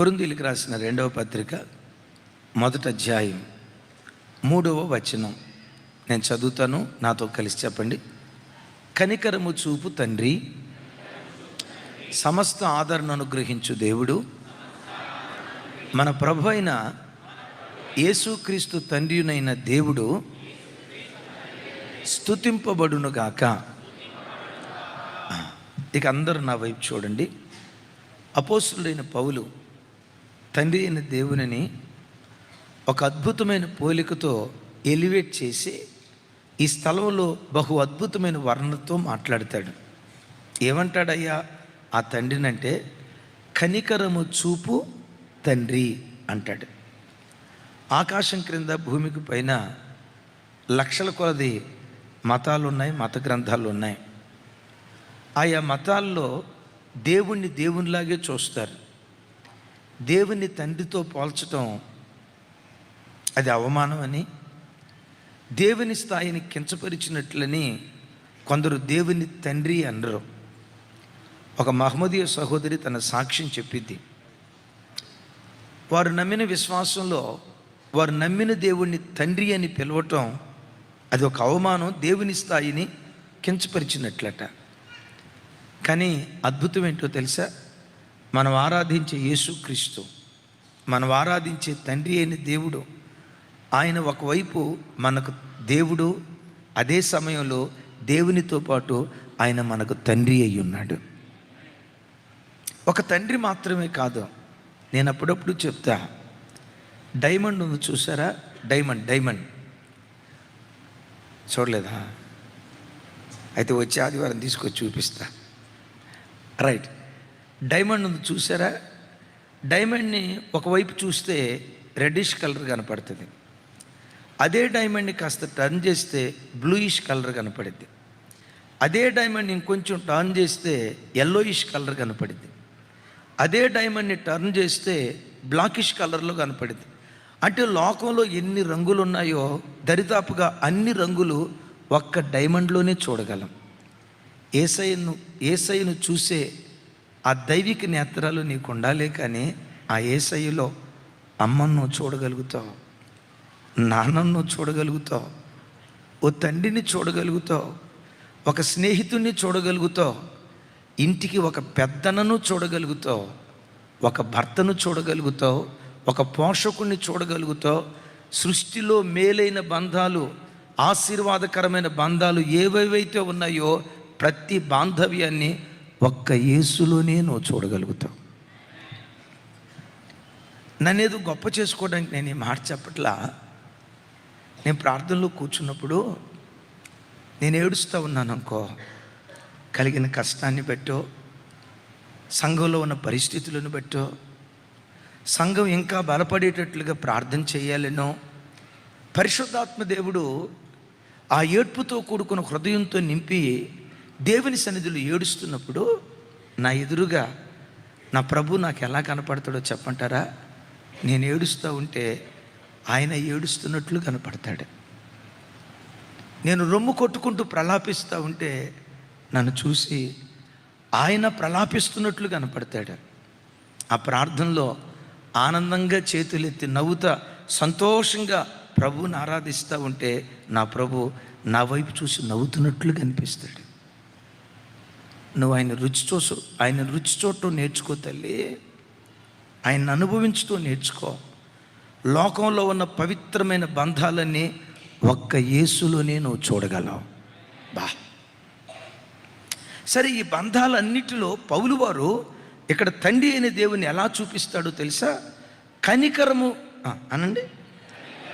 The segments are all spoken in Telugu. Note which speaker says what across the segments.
Speaker 1: కొరింథీయులకు రాసిన 2వ పత్రిక 1వ అధ్యాయం 3వ వచనం నేను చదువుతాను, నాతో కలిసి చెప్పండి. కనికరము చూపు తండ్రి, సమస్త ఆదరణ అనుగ్రహించు దేవుడు, మన ప్రభు అయిన యేసుక్రీస్తు తండ్రినైన దేవుడు స్తుతింపబడునుగాక. ఇక అందరూ నా వైపు చూడండి. అపోస్తులుడైన పౌలు తండ్రి అయిన దేవునిని ఒక అద్భుతమైన పోలికతో ఎలివేట్ చేసి ఈ స్థలంలో బహు అద్భుతమైన వర్ణనతో మాట్లాడతాడు. ఏమంటాడయ్యా ఆ తండ్రిని అంటే, కనికరము చూపు తండ్రి అంటాడు. ఆకాశం క్రింద భూమికి పైన లక్షల కొలది మతాలు ఉన్నాయి, మత గ్రంథాలు ఉన్నాయి. ఆయా మతాల్లో దేవుణ్ణి దేవునిలాగే చూస్తారు. దేవుని తండ్రితో పోల్చడం అది అవమానం అని, దేవుని స్థాయిని కించపరిచినట్లని కొందరు దేవుని తండ్రి అనరు. ఒక మహమ్మదీయ సహోదరి తన సాక్ష్యం చెప్పింది. వారు నమ్మిన విశ్వాసంలో వారు నమ్మిన దేవుణ్ణి తండ్రి అని పిలవటం అది ఒక అవమానం, దేవుని స్థాయిని కించపరిచినట్లట. కానీ అద్భుతం ఏంటో తెలుసా? మనం ఆరాధించే యేసుక్రీస్తు, మనం ఆరాధించే తండ్రి అయిన దేవుడు, ఆయన ఒకవైపు మనకు దేవుడు, అదే సమయంలో దేవునితో పాటు ఆయన మనకు తండ్రి అయి ఉన్నాడు. ఒక తండ్రి మాత్రమే కాదు, నేను అప్పుడప్పుడు చెప్తా, డైమండ్ ఉంది చూసారా? డైమండ్ చూడలేదా? అయితే వచ్చే ఆదివారం తీసుకొచ్చి చూపిస్తా. రైట్, డైమండ్ ఉంది చూసారా? డైమండ్ని ఒకవైపు చూస్తే రెడ్డిష్ కలర్ కనపడుతుంది. అదే డైమండ్ని కాస్త టర్న్ చేస్తే బ్లూయిష్ కలర్ కనపడుద్ది. అదే డైమండ్ని ఇంకొంచెం టర్న్ చేస్తే ఎల్లోయిష్ కలర్ కనపడుద్ది. అదే డైమండ్ని టర్న్ చేస్తే బ్లాకిష్ కలర్లో కనపడుద్ది. అంటే లోకంలో ఎన్ని రంగులు ఉన్నాయో దరిదాపుగా అన్ని రంగులు ఒక్క డైమండ్లోనే చూడగలం. ఏసయ్యను చూసే ఆ దైవిక నేత్రాలు నీకు ఉండాలే, కానీ ఆ ఏసయ్యలో అమ్మను చూడగలుగుతావు, నాన్నను చూడగలుగుతావు, ఓ తండ్రిని చూడగలుగుతావు, ఒక స్నేహితుడిని చూడగలుగుతావు, ఇంటికి ఒక పెద్దనను చూడగలుగుతావు, ఒక భర్తను చూడగలుగుతావు, ఒక పోషకుడిని చూడగలుగుతావు. సృష్టిలో మేలైన బంధాలు, ఆశీర్వాదకరమైన బంధాలు ఏవేవైతే ఉన్నాయో ప్రతి బాంధవ్యాన్ని ఒక్క యేసులోనే నువ్వు చూడగలుగుతావు. నన్నేదో గొప్ప చేసుకోవడానికి నేను ఈ మాట చెప్పట్లా. నేను ప్రార్థనలో కూర్చున్నప్పుడు నేను ఏడుస్తూ ఉన్నాను అనుకో, కలిగిన కష్టాన్ని బట్టో, సంఘంలో ఉన్న పరిస్థితులను బట్టో, సంఘం ఇంకా బలపడేటట్లుగా ప్రార్థన చేయాలనో, పరిశుద్ధాత్మ దేవుడు ఆ ఏడ్పుతో కూడుకున్న హృదయంతో నింపి దేవుని సన్నిధిలో ఏడుస్తున్నప్పుడు నా ఎదురుగా నా ప్రభు నాకు ఎలా కనపడతాడో చెప్పంటారా? నేను ఏడుస్తూ ఉంటే ఆయన ఏడుస్తున్నట్లు కనపడతాడు. నేను రొమ్ము కొట్టుకుంటూ ప్రలాపిస్తూ ఉంటే నన్ను చూసి ఆయన ప్రలాపిస్తున్నట్లు కనపడతాడు. ఆ ప్రార్థనలో ఆనందంగా చేతులెత్తి నవ్వుతా సంతోషంగా ప్రభువుని ఆరాధిస్తూ ఉంటే నా ప్రభు నా వైపు చూసి నవ్వుతున్నట్లు కనిపిస్తాడు. నువ్వు ఆయన రుచి చూడటం నేర్చుకో తల్లి, ఆయన అనుభవించుతూ నేర్చుకో. లోకంలో ఉన్న పవిత్రమైన బంధాలన్నీ ఒక్క యేసులోనే నువ్వు చూడగలవు. సరే, ఈ బంధాలన్నిటిలో పౌలు వారు ఇక్కడ తండ్రి అయిన దేవుని ఎలా చూపిస్తాడో తెలుసా? కనికరము అనండి,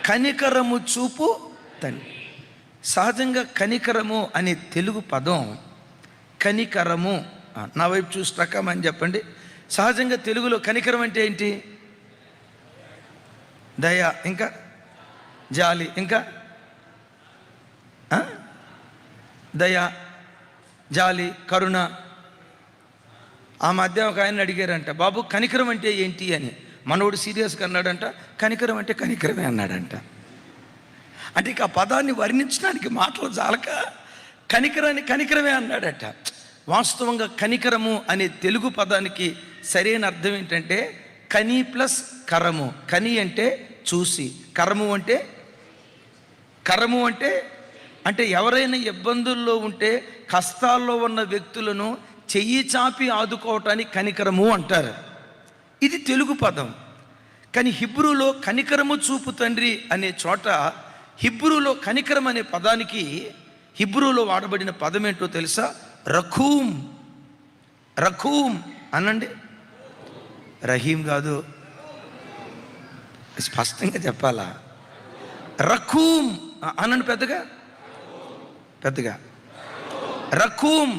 Speaker 1: కనికరము చూపు తండ్రి. సహజంగా కనికరము అనే తెలుగు పదం, కనికరము, నా వైపు చూసి రకమని చెప్పండి. సహజంగా తెలుగులో కనికరం అంటే ఏంటి? దయ, ఇంకా జాలి, ఇంకా దయ, జాలి, కరుణ. ఆ మధ్య ఒక ఆయన అడిగారంట, బాబు కనికరం అంటే ఏంటి అని. మనోడు సీరియస్గా అన్నాడంట, కనికరం అంటే కనికరమే అన్నాడంట. అంటే ఇక ఆ పదాన్ని వర్ణించడానికి మాటలు చాలక కనికరమే అన్నాడట. వాస్తవంగా కనికరము అనే తెలుగు పదానికి సరైన అర్థం ఏంటంటే కని ప్లస్ కరము. కని అంటే చూసి, కరము అంటే అంటే ఎవరైనా ఇబ్బందుల్లో ఉంటే, కష్టాల్లో ఉన్న వ్యక్తులను చెయ్యి చాపి ఆదుకోవటానికి కనికరము అంటారు. ఇది తెలుగు పదం. కానీ హిబ్రూలో కనికరము చూపు తండ్రి అనే చోట, హిబ్రూలో కనికరం అనే పదానికి హిబ్రూలో వాడబడిన పదం ఏంటో తెలుసా? రఖూమ్. రఖూమ్ అనండి. రహీం కాదు, స్పష్టంగా చెప్పాలా. రఖూమ్ అనండి, పెద్దగా పెద్దగా. రఖూమ్.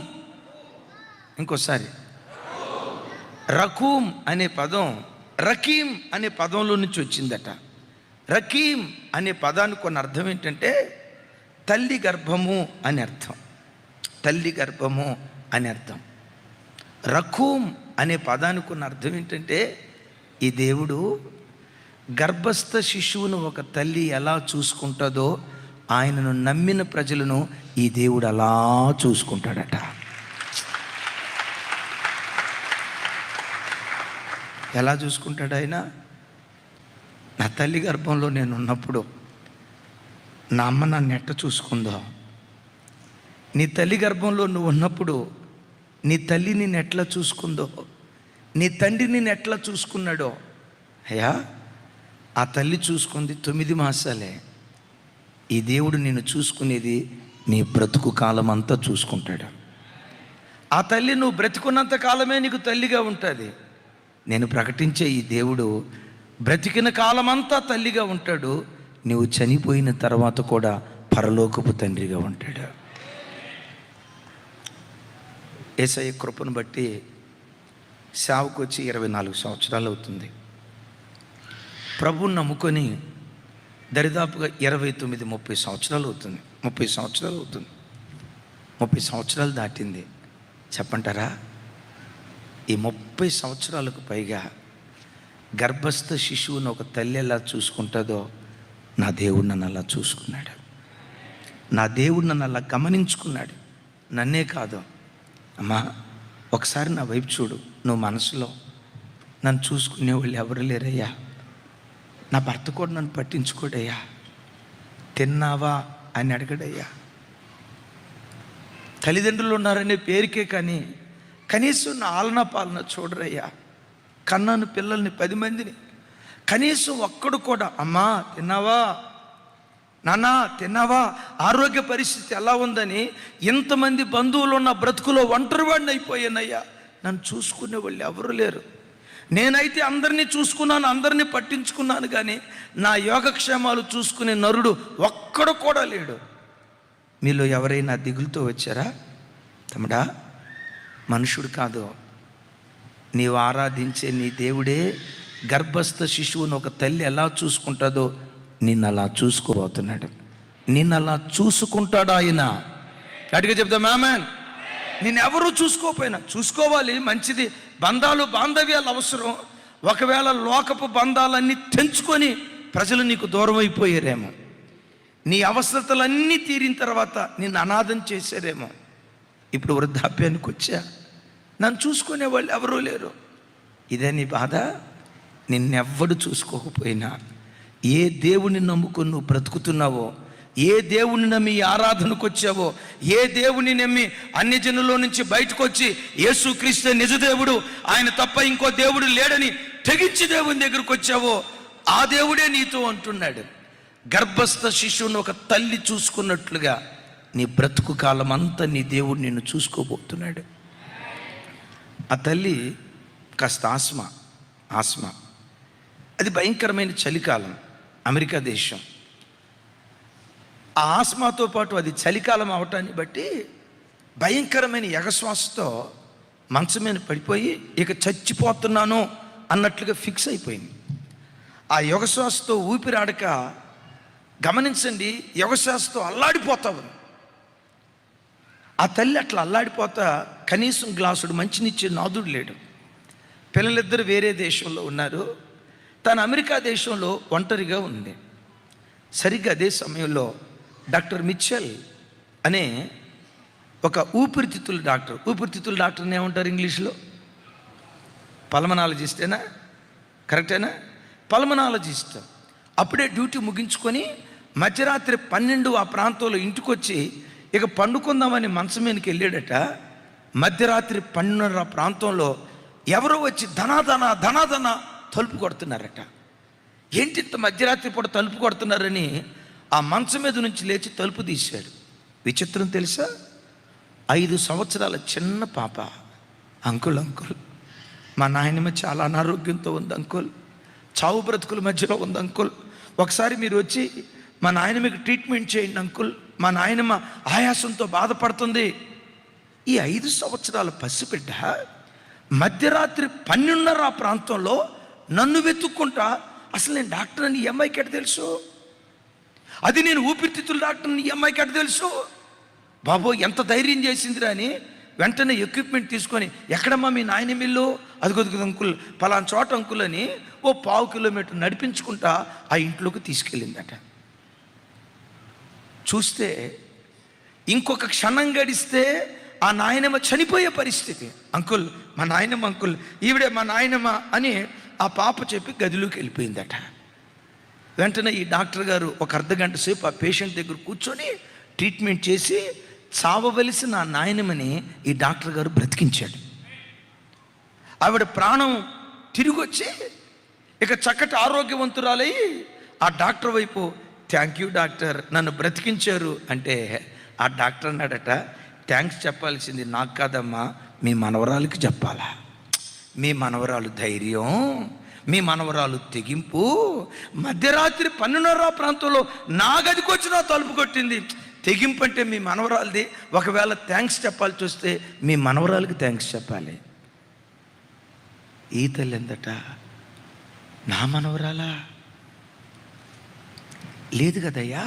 Speaker 1: ఇంకోసారి. రఖూమ్ అనే పదం రకీం అనే పదంలో నుంచి వచ్చిందట. రకీం అనే పదానికి కొన్ని అర్థం ఏంటంటే తల్లి గర్భము అని అర్థం. తల్లి గర్భము అని అర్థం. రఖూమ్ అనే పదానికి ఉన్న అర్థం ఏంటంటే, ఈ దేవుడు గర్భస్థ శిశువును ఒక తల్లి ఎలా చూసుకుంటుందో, ఆయనను నమ్మిన ప్రజలను ఈ దేవుడు అలా చూసుకుంటాడట. ఎలా చూసుకుంటాడు ఆయన? నా తల్లి గర్భంలో నేను ఉన్నప్పుడు నా అమ్మ నన్ను ఎట్ట చూసుకుందో, నీ తల్లి గర్భంలో నువ్వు ఉన్నప్పుడు నీ తల్లి నిన్ను ఎట్లా చూసుకుందో, నీ తండ్రి నిన్ను ఎట్లా చూసుకున్నాడో, అయ్యా ఆ తల్లి చూసుకుంది 9 మాసాలే. ఈ దేవుడు నిన్ను చూసుకునేది నీ బ్రతుకు కాలం అంతా చూసుకుంటాడు. ఆ తల్లి నువ్వు బ్రతికున్నంత కాలమే నీకు తల్లిగా ఉంటుంది. నేను ప్రకటించే ఈ దేవుడు బ్రతికిన కాలమంతా తల్లిగా ఉంటాడు. నువ్వు చనిపోయిన తర్వాత కూడా పరలోకపు తండ్రిగా ఉంటాడు. యేసయ్య కృపను బట్టి సేవకు వచ్చి 24 సంవత్సరాలు అవుతుంది. ప్రభువుని నమ్ముకొని దరిదాపుగా 29-30 సంవత్సరాలు అవుతుంది. 30 సంవత్సరాలు అవుతుంది. 30 సంవత్సరాలు దాటింది. చెప్పంటారా? ఈ 30 సంవత్సరాలకు పైగా గర్భస్థ శిశువును ఒక తల్లి ఎలా చూసుకుంటుందో, నా దేవుడు నన్ను అలా చూసుకున్నాడు. నా దేవుడు నన్ను అలా గమనించుకున్నాడు. నన్నే కాదు, అమ్మా ఒకసారి నా వైపు చూడు. నువ్వు మనసులో నన్ను చూసుకునేవాళ్ళు ఎవరు లేరయ్యా. నా భర్త కూడా నన్ను పట్టించుకోడయ్యా. తిన్నావా అని అడగడయ్యా. తల్లిదండ్రులు ఉన్నారనే పేరుకే కానీ కనీసం నా ఆలనా పాలన చూడరయ్యా. కన్నాను పిల్లల్ని 10 మందిని, కనీసం ఒక్కడు కూడా అమ్మా తిన్నావా, నాన్న తిన్నావా, ఆరోగ్య పరిస్థితి ఎలా ఉందని ఇంతమంది బంధువులు ఉన్న బ్రతుకులో ఒంటరివాడిని అయిపోయానయ్యా. నన్ను చూసుకునే వాళ్ళు ఎవరు లేరు. నేనైతే అందరినీ చూసుకున్నాను, అందరినీ పట్టించుకున్నాను, కానీ నా యోగక్షేమాలు చూసుకునే నరుడు ఒక్కడు కూడా లేడు. మీలో ఎవరైనా దిగులుతో వచ్చారా? తమ్ముడా, మనుషుడు కాదు, నీవు ఆరాధించే నీ దేవుడే గర్భస్థ శిశువును ఒక తల్లి ఎలా చూసుకుంటుందో నిన్ను అలా చూసుకోబోతున్నాడు. నిన్ను అలా చూసుకుంటాడు ఆయన. అడిగా చెప్తాం ఆమేన్. నిన్నెవరూ చూసుకోకపోయినా చూసుకోవాలి, మంచిది. బంధాలు బాంధవ్యాలు అవసరం. ఒకవేళ లోకపు బంధాలన్నీ తెంచుకొని ప్రజలు నీకు దూరం అయిపోయారేమో, నీ అవసరతలన్నీ తీరిన తర్వాత నిన్ను అనాథం చేశారేమో. ఇప్పుడు వృద్ధాప్యానికి వచ్చా, నన్ను చూసుకునే వాళ్ళు ఎవరూ లేరు. ఇదే నీ బాధ. నిన్నెవ్వడు చూసుకోకపోయినా, ఏ దేవుని నమ్ముకొని నువ్వు బ్రతుకుతున్నావో, ఏ దేవుని నమ్మి ఆరాధనకు వచ్చావో, ఏ దేవుని నమ్మి అన్ని జనుల్లో నుంచి బయటకు వచ్చి యేసుక్రీస్తు నిజదేవుడు, ఆయన తప్ప ఇంకో దేవుడు లేడని తెగించి దేవుని దగ్గరకు వచ్చావో, ఆ దేవుడే నీతో అంటున్నాడు. గర్భస్థ శిశువును ఒక తల్లి చూసుకున్నట్లుగా నీ బ్రతుకు కాలం అంతా నీ దేవుడు నిన్ను చూసుకోబోతున్నాడు. ఆ తల్లి కాస్త ఆస్మా. అది భయంకరమైన చలికాలం, అమెరికా దేశం. ఆ ఆస్మాతో పాటు అది చలికాలం అవటాన్ని బట్టి భయంకరమైన ఎగశ్వాసతో మంచం మీద పడిపోయి ఇక చచ్చిపోతున్నాను అన్నట్లుగా ఫిక్స్ అయిపోయింది. ఆ ఎగశ్వాసతో ఊపిరాడక, గమనించండి, ఎగశ్వాసతో అల్లాడిపోతావు. ఆ తల్లి అట్లా అల్లాడిపోతా కనీసం గ్లాసుడు మంచినిచ్చే నాదుడు లేడు. పిల్లలిద్దరు వేరే దేశంలో ఉన్నారు, తను అమెరికా దేశంలో ఒంటరిగా ఉంది. సరిగ్గా అదే సమయంలో డాక్టర్ మిచెల్ అనే ఒక ఊపిరితిత్తుల డాక్టర్ని ఏమంటారు ఇంగ్లీష్లో? పల్మనాలజిస్టేనా? కరెక్టేనా? పల్మనాలజిస్ట్. అప్పుడే డ్యూటీ ముగించుకొని మధ్యరాత్రి 12 ఆ ప్రాంతంలో ఇంటికి వచ్చి ఇక పండుకుందామని మంచం మీదకి వెళ్ళాడట. మధ్యరాత్రి 12:30 ప్రాంతంలో ఎవరో వచ్చి ధనాధన తలుపు కొడుతున్నారట. ఏంటి ఇంత మధ్యరాత్రి పూట తలుపు కొడుతున్నారని ఆ మంచం మీద నుంచి లేచి తలుపు తీశాడు. విచిత్రం తెలుసా? 5 సంవత్సరాల చిన్న పాప. అంకుల్ మా నాయనమ్మ చాలా అనారోగ్యంతో ఉంది అంకుల్, చావు బ్రతుకుల మధ్యలో ఉంది అంకుల్, ఒకసారి మీరు వచ్చి మా నాయనమ్మకి ట్రీట్మెంట్ చేయండి అంకుల్, మా నాయనమ్మ ఆయాసంతో బాధపడుతుంది. ఈ 5 సంవత్సరాల పసిబిడ్డ మధ్యరాత్రి 12:30 ఆ ప్రాంతంలో నన్ను వెతుక్కుంటా, అసలు నేను డాక్టర్ అని ఈ అమ్మాయికి ఎట్ట తెలుసు, అది నేను ఊపిరితిత్తుల డాక్టర్ అని ఈ అమ్మాయికి ఎట్ట తెలుసు, బాబో ఎంత ధైర్యం చేసిందిరా అని వెంటనే ఎక్విప్మెంట్ తీసుకొని, ఎక్కడమ్మా మీ నాయనమ్మ ఇల్లు, అదిగో అంకుల్ పలానా చోట అంకుల్ అని ఓ 1/2 కిలోమీటర్ నడిపించుకుంటా ఆ ఇంట్లోకి తీసుకెళ్ళిందట. చూస్తే ఇంకొక క్షణం గడిస్తే ఆ నాయనమ్మ చనిపోయే పరిస్థితి. అంకుల్ మా నాయనమ్మ అంకుల్, ఈవిడే మా నాయనమ్మ అని ఆ పాప చెప్పి గదిలోకి వెళ్ళిపోయిందట. వెంటనే ఈ డాక్టర్ గారు ఒక అర్ధగంట సేపు ఆ పేషెంట్ దగ్గర కూర్చొని ట్రీట్మెంట్ చేసి చావవలసిన ఆ నాయనమ్మని ఈ డాక్టర్ గారు బ్రతికించాడు. ఆవిడ ప్రాణం తిరిగి వచ్చి ఇక చక్కటి ఆరోగ్యవంతురాలై ఆ డాక్టర్ వైపు, థ్యాంక్ యూ డాక్టర్ నన్ను బ్రతికించారు అంటే, ఆ డాక్టర్ అన్నాడట, థ్యాంక్స్ చెప్పాల్సింది నాకు కాదమ్మా మీ మనవరాలకి చెప్పాలా. మీ మనవరాలు ధైర్యం, మీ మనవరాలు తెగింపు, మధ్యరాత్రి 12:30 ప్రాంతంలో నా గదికి వచ్చి నా తలుపు కొట్టింది. తెగింపు అంటే మీ మనవరాలది. ఒకవేళ థ్యాంక్స్ చెప్పాల్సి వస్తే మీ మనవరాలకి థ్యాంక్స్ చెప్పాలి. ఈ తల్లి ఎందట, నా మనవరాలా? లేదు కదయ్యా,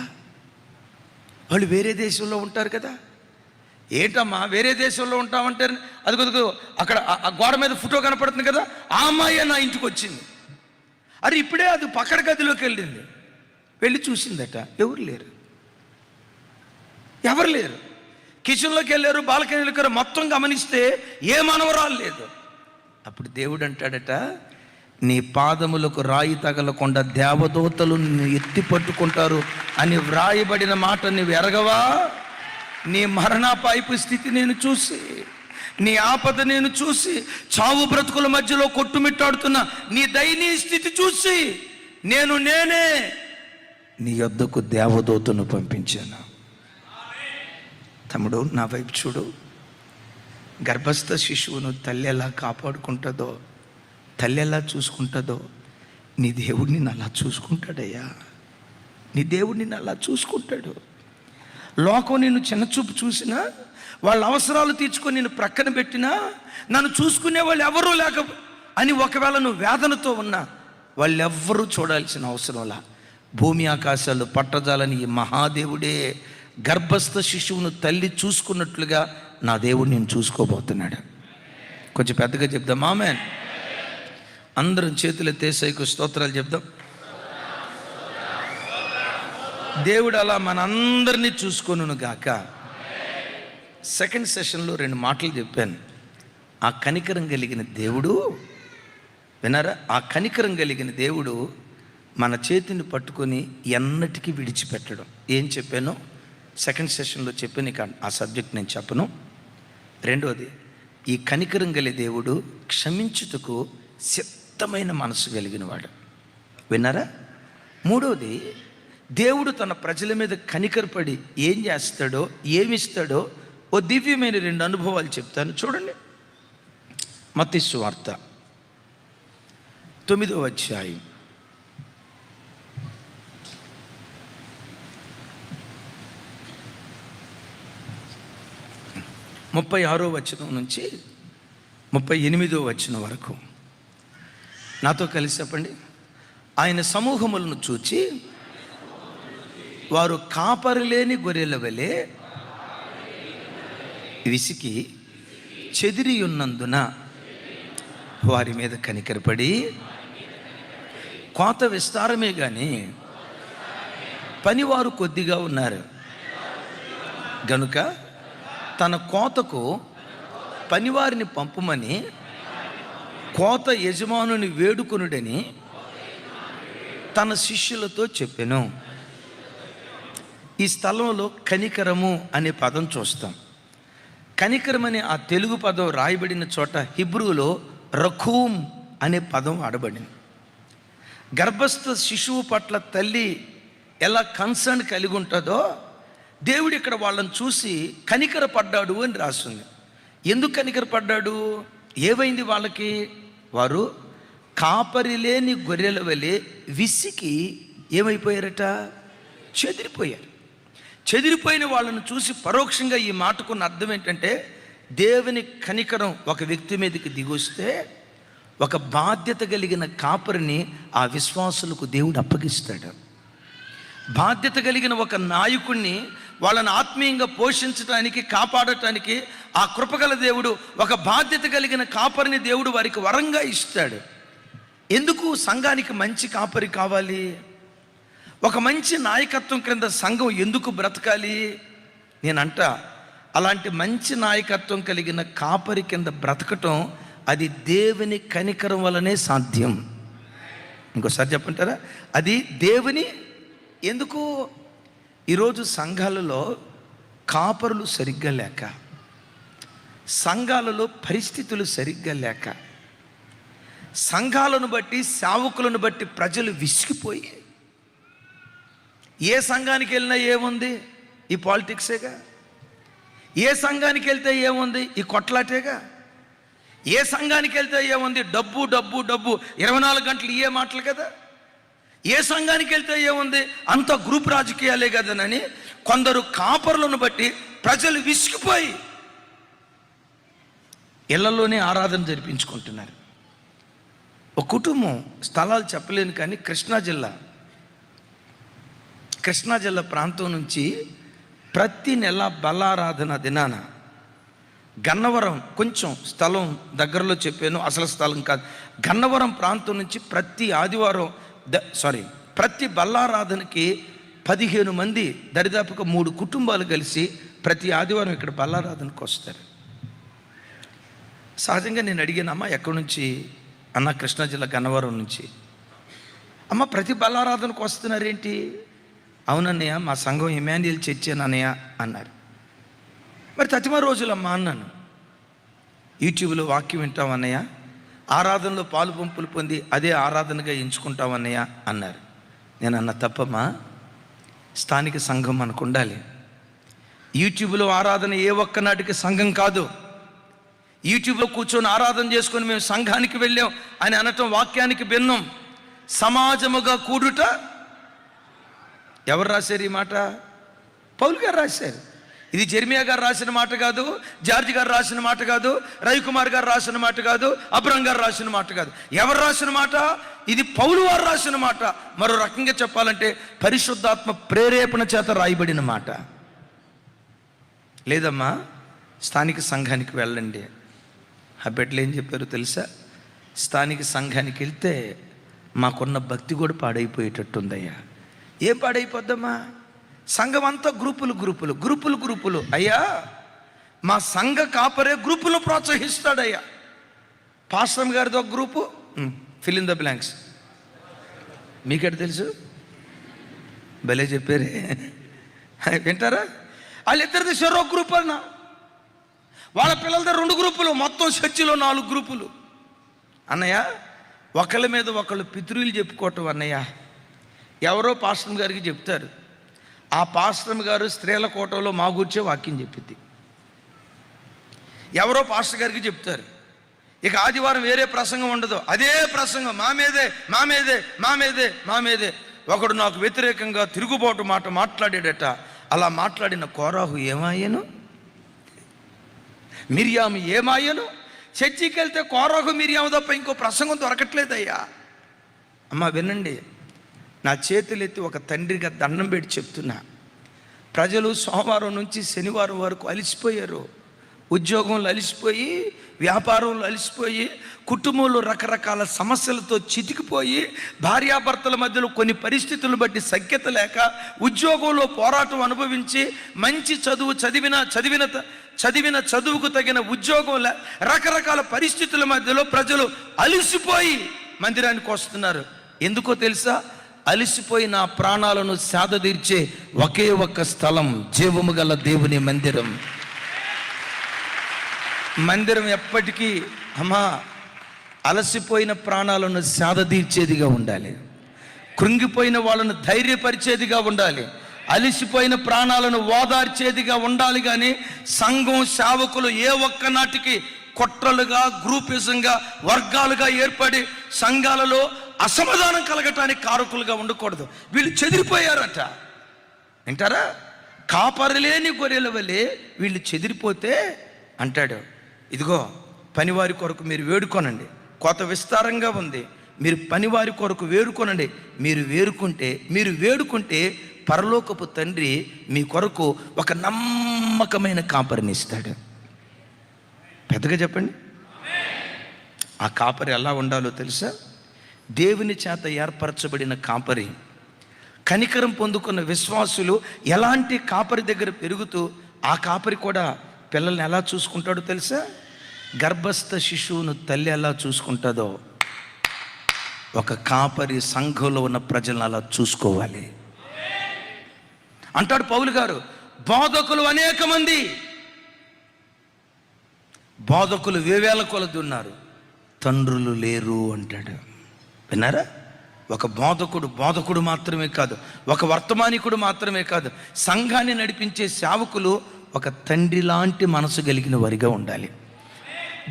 Speaker 1: వాళ్ళు వేరే దేశంలో ఉంటారు కదా. ఏంటమ్మా వేరే దేశంలో ఉంటామంటే, అదిగో అక్కడ ఆ గోడ మీద ఫోటో కనపడుతుంది కదా, ఆ అమ్మాయి నా ఇంటికి వచ్చింది. అరే ఇప్పుడే అది పక్కన గదిలోకి వెళ్ళింది, వెళ్ళి చూసిందట, ఎవరు లేరు. కిచెన్లోకి వెళ్ళారు, బాల్కనీలోకి వెళ్ళారు, మొత్తం గమనిస్తే ఏ మనవరాలు లేదు. అప్పుడు దేవుడు అంటాడట, నీ పాదములకు రాయి తగలకుండా దేవదూతలు నిన్ను ఎత్తి పట్టుకుంటారు అని వ్రాయబడిన మాట నువ్వు ఎరగవా? నీ మరణాపాయపు స్థితి నేను చూసి, నీ ఆపద నేను చూసి, చావు బ్రతుకుల మధ్యలో కొట్టుమిట్టాడుతున్న నీ దయనీయ స్థితి చూసి నేనే నీ యొద్దకు దేవదూతను పంపించాను. తమ్ముడు నా వైపు చూడు, గర్భస్థ శిశువును తల్లి ఎలా కాపాడుకుంటుందో, తల్లి ఎలా చూసుకుంటుందో, నీ దేవుడు నిన్ను అలా చూసుకుంటాడయ్యా. నీ దేవుడు నిన్ను అలా చూసుకుంటాడు. లోకం నిన్ను చిన్నచూపు చూసినా, వాళ్ళ అవసరాలు తీర్చుకొని నిన్ను ప్రక్కన పెట్టినా, నన్ను చూసుకునే వాళ్ళు ఎవరూ లేక అని ఒకవేళ నువ్వు వేదనతో ఉన్నా, వాళ్ళెవ్వరూ చూడాల్సిన అవసరంలా భూమి ఆకాశాలు పట్టజాలని ఈ మహాదేవుడే గర్భస్థ శిశువును తల్లి చూసుకున్నట్లుగా నా దేవుడు నేను చూసుకోబోతున్నాడు. కొంచెం పెద్దగా చెప్దాం ఆమేన్. అందరం చేతులు ఎత్తేసేకు స్తోత్రాలు చెప్దాం. దేవుడు అలా మనందరినీ చూసుకొనును గాక. సెకండ్ సెషన్లో 2 మాటలు చెప్పాను. ఆ కనికరం కలిగిన దేవుడు, విన్నారా? ఆ కనికరం కలిగిన దేవుడు మన చేతిని పట్టుకొని ఎన్నటికీ విడిచిపెట్టడం. ఏం చెప్పానో సెకండ్ సెషన్లో చెప్పాను, ఇక ఆ సబ్జెక్ట్ నేను చెప్పను. రెండోది, ఈ కనికరం కలిగిన దేవుడు క్షమించుటకు సిద్ధమైన మనసు కలిగినవాడు. విన్నారా? మూడోది, దేవుడు తన ప్రజల మీద కనికరపడి ఏం చేస్తాడో, ఏమిస్తాడో ఓ దివ్యమైన 2 అనుభవాలు చెప్తాను. చూడండి, మత్తయి సువార్త 9వ అధ్యాయం 36వ వచనం నుంచి 38వ వచనం వరకు నాతో కలిసి చెప్పండి. ఆయన సమూహములను చూచి, వారు కాపరి లేని గొర్రెల వలె విసికి చెదిరి ఉన్నందున వారి మీద కనికరపడి, కోత విస్తారమే కానీ పనివారు కొద్దిగా ఉన్నారు గనుక తన కోతకు పనివారిని పంపుమని కోత యజమానుని వేడుకొనుడని తన శిష్యులతో చెప్పెను. ఈ స్థలంలో కనికరము అనే పదం చూస్తాం. కనికరం అనే ఆ తెలుగు పదం రాయబడిన చోట హిబ్రూలో రఖూమ్ అనే పదం వాడబడింది. గర్భస్థ శిశువు పట్ల తల్లి ఎలా కన్సర్న్ కలిగి ఉంటుందో దేవుడు ఇక్కడ వాళ్ళని చూసి కనికరపడ్డాడు అని రాస్తుంది. ఎందుకు కనికరపడ్డాడు? ఏమైంది వాళ్ళకి? వారు కాపరి లేని గొర్రెల వలె విసికి ఏమైపోయారట? చెదిరిపోయారు. చెదిరిపోయిన వాళ్ళను చూసి పరోక్షంగా ఈ మాటకున్న అర్థం ఏంటంటే, దేవుని కనికరం ఒక వ్యక్తి మీదకి దిగొస్తే ఒక బాధ్యత కలిగిన కాపరిని ఆ విశ్వాసులకు దేవుడు అప్పగిస్తాడు. బాధ్యత కలిగిన ఒక నాయకుడిని వాళ్ళని ఆత్మీయంగా పోషించడానికి, కాపాడటానికి ఆ కృపగల దేవుడు ఒక బాధ్యత కలిగిన కాపరిని దేవుడు వారికి వరంగా ఇస్తాడు. ఎందుకు సంఘానికి మంచి కాపరి కావాలి? ఒక మంచి నాయకత్వం క్రింద సంఘం ఎందుకు బ్రతకాలి? నేనంట అలాంటి మంచి నాయకత్వం కలిగిన కాపరి కింద బ్రతకటం అది దేవుని కనికరం వలనే సాధ్యం. ఇంకోసారి చెప్పంటారా? అది దేవుని. ఎందుకు? ఈరోజు సంఘాలలో కాపరులు సరిగ్గా లేక, సంఘాలలో పరిస్థితులు సరిగ్గా లేక, సంఘాలను బట్టి సేవకులను బట్టి ప్రజలు విసిగిపోయి ఏ సంఘానికి వెళ్ళినా ఏముంది? ఈ పాలిటిక్సేగా. ఏ సంఘానికి వెళ్తే ఏముంది? ఈ కొట్లాటేగా. ఏ సంఘానికి వెళ్తే ఏముంది? డబ్బు డబ్బు డబ్బు, 24 గంటలు ఏ మాటలు కదా. ఏ సంఘానికి వెళ్తే ఏముంది? అంత గ్రూప్ రాజకీయాలే కదనని కొందరు కాపరులను బట్టి ప్రజలు విసిగిపోయి ఇళ్లలోనే ఆరాధన జరిపించుకుంటున్నారు. ఒక కుటుంబం, స్థలాలు చెప్పలేను కానీ కృష్ణా జిల్లా ప్రాంతం నుంచి ప్రతి నెల బలారాధన దినాన గన్నవరం, కొంచెం స్థలం దగ్గరలో చెప్పాను, అసలు స్థలం కాదు, గన్నవరం ప్రాంతం నుంచి ప్రతి ఆదివారం ప్రతి బల్లారాధనకి 15 మంది, దరిదాపుగా 3 కుటుంబాలు కలిసి ప్రతి ఆదివారం ఇక్కడ బల్లారాధనకు వస్తారు. సహజంగా నేను అడిగానమ్మా, ఎక్కడి నుంచి? అన్న కృష్ణా జిల్లా గన్నవరం నుంచి. అమ్మ, ప్రతి బల్లారాధనకు వస్తున్నారేంటి? అవునన్నయ్య, మా సంఘం ఇమాన్యుయల్ చర్చేనన్నయ్య అన్నారు. మరి తతిమ రోజులమ్మా అన్నాను. యూట్యూబ్లో వాక్యం వింటామన్నయ్య, ఆరాధనలో పాలు పంపులు పొంది అదే ఆరాధనగా ఎంచుకుంటామన్నయ్య అన్నారు. నేను అన్న, తప్పమ్మా, స్థానిక సంఘం మనకు ఉండాలి. యూట్యూబ్లో ఆరాధన ఏ ఒక్కనాటికి సంఘం కాదు. యూట్యూబ్లో కూర్చొని ఆరాధన చేసుకొని మేము సంఘానికి వెళ్ళాం అని అనటం వాక్యానికి భిన్నం. సమాజముగా కూడుట. ఎవరు రాశారు ఈ మాట? పౌలు గారు రాశారు. ఇది జెర్మియా గారు రాసిన మాట కాదు, జార్జి గారు రాసిన మాట కాదు, రవికుమార్ గారు రాసిన మాట కాదు, అబ్రహం గారు రాసిన మాట కాదు. ఎవరు రాసిన మాట? ఇది పౌలు వారు రాసిన మాట. మరో రకంగా చెప్పాలంటే పరిశుద్ధాత్మ ప్రేరేపణ చేత రాయబడిన మాట. లేదమ్మా, స్థానిక సంఘానికి వెళ్ళండి. ఆ బిడ్డలు ఏం చెప్పారు తెలుసా? స్థానిక సంఘానికి వెళ్తే మాకున్న భక్తి కూడా పాడైపోయేటట్టుందయ్యా. ఏం పాడైపోద్దమ్మా? సంఘం అంతా గ్రూపులు. అయ్యా, మా సంఘ కాపరే గ్రూపులను ప్రోత్సహిస్తాడయ్యా. పాస్టర్ గారిది ఒక group, fill in the blanks. మీకెట తెలుసు? భలే చెప్పారే, వింటారా? వాళ్ళిద్దరిది చెరో గ్రూప్ అన్న, వాళ్ళ పిల్లలతో 2 గ్రూపులు, మొత్తం చర్చిలో 4 గ్రూపులు. అన్నయ్య, ఒకళ్ళ మీద ఒకళ్ళు పితృలు చెప్పుకోవటం అన్నయ్య. ఎవరో పాస్టర్ గారికి చెప్తారు, ఆ పాస్టర్ గారు స్త్రీల కోటలో మా గురించే వాక్యం చెప్పింది. ఎవరో పాస్టర్ గారికి చెప్తారు, ఇక ఆదివారం వేరే ప్రసంగం ఉండదు, అదే ప్రసంగం మా మీదే. ఒకడు నాకు వ్యతిరేకంగా తిరుగుబాటు మాట మాట్లాడాడట. అలా మాట్లాడిన కోరాహు ఏమాయను? మిర్యాము ఏమాయను? చర్చికి వెళ్తే కోరాహు మిర్యాము తప్ప ఇంకో ప్రసంగం దొరకట్లేదయ్యా. అమ్మ వినండి, నా చేతులెత్తి ఒక తండ్రిగా దండం పెట్టి చెప్తున్నా, ప్రజలు సోమవారం నుంచి శనివారం వరకు అలిసిపోయారు. ఉద్యోగంలో అలిసిపోయి, వ్యాపారంలో అలిసిపోయి, కుటుంబంలో రకరకాల సమస్యలతో చితికిపోయి, భార్యాభర్తల మధ్యలో కొన్ని పరిస్థితులు బట్టి సఖ్యత లేక, ఉద్యోగంలో పోరాటం అనుభవించి, మంచి చదువు చదివిన చదువుకు తగిన ఉద్యోగం రకరకాల పరిస్థితుల మధ్యలో ప్రజలు అలిసిపోయి మందిరానికి వస్తున్నారు. ఎందుకో తెలుసా? అలిసిపోయిన ప్రాణాలను సేదతీర్చే ఒకే ఒక్క స్థలం జీవము గల దేవుని మందిరం. మందిరం ఎప్పటికీ అలసిపోయిన ప్రాణాలను సేదతీర్చేదిగా ఉండాలి, కృంగిపోయిన వాళ్ళను ధైర్యపరిచేదిగా ఉండాలి, అలిసిపోయిన ప్రాణాలను ఓదార్చేదిగా ఉండాలి. కానీ సంఘం సేవకులు ఏ ఒక్క నాటికి కొట్రలుగా, గ్రూపిజంగా, వర్గాలుగా ఏర్పడి సంఘాలలో అసమాధానం కలగటానికి కారకులుగా ఉండకూడదు. వీళ్ళు చెదిరిపోయారట. వింటారా? కాపరిలేని గొర్రెల వలె వీళ్ళు చెదిరిపోతే అంటాడు, ఇదిగో పనివారి కొరకు మీరు వేడుకోనండి, కోత విస్తారంగా ఉంది, మీరు పనివారి కొరకు వేడుకోనండి. మీరు వేడుకుంటే పరలోకపు తండ్రి మీ కొరకు ఒక నమ్మకమైన కాపరిని ఇస్తాడు. పెద్దగా చెప్పండి. ఆ కాపరి ఎలా ఉండాలో తెలుసా? దేవుని చేత ఏర్పరచబడిన కాపరి. కనికరం పొందుకున్న విశ్వాసులు ఎలాంటి కాపరి దగ్గర పెరుగుతూ ఆ కాపరి కూడా పిల్లల్ని ఎలా చూసుకుంటాడో తెలుసా? గర్భస్థ శిశువును తల్లి ఎలా చూసుకుంటుందో ఒక కాపరి సంఘంలో ఉన్న ప్రజలను అలా చూసుకోవాలి అంటాడు పౌలు గారు. బోధకులు అనేక మంది, బోధకులు వేవేల కొలది ఉన్నారు, తండ్రులు లేరు అంటాడు. విన్నారా? ఒక బోధకుడు మాత్రమే కాదు, ఒక వర్తమానికుడు మాత్రమే కాదు, సంఘాన్ని నడిపించే సేవకులు ఒక తండ్రి లాంటి మనసు కలిగిన వారిగా ఉండాలి.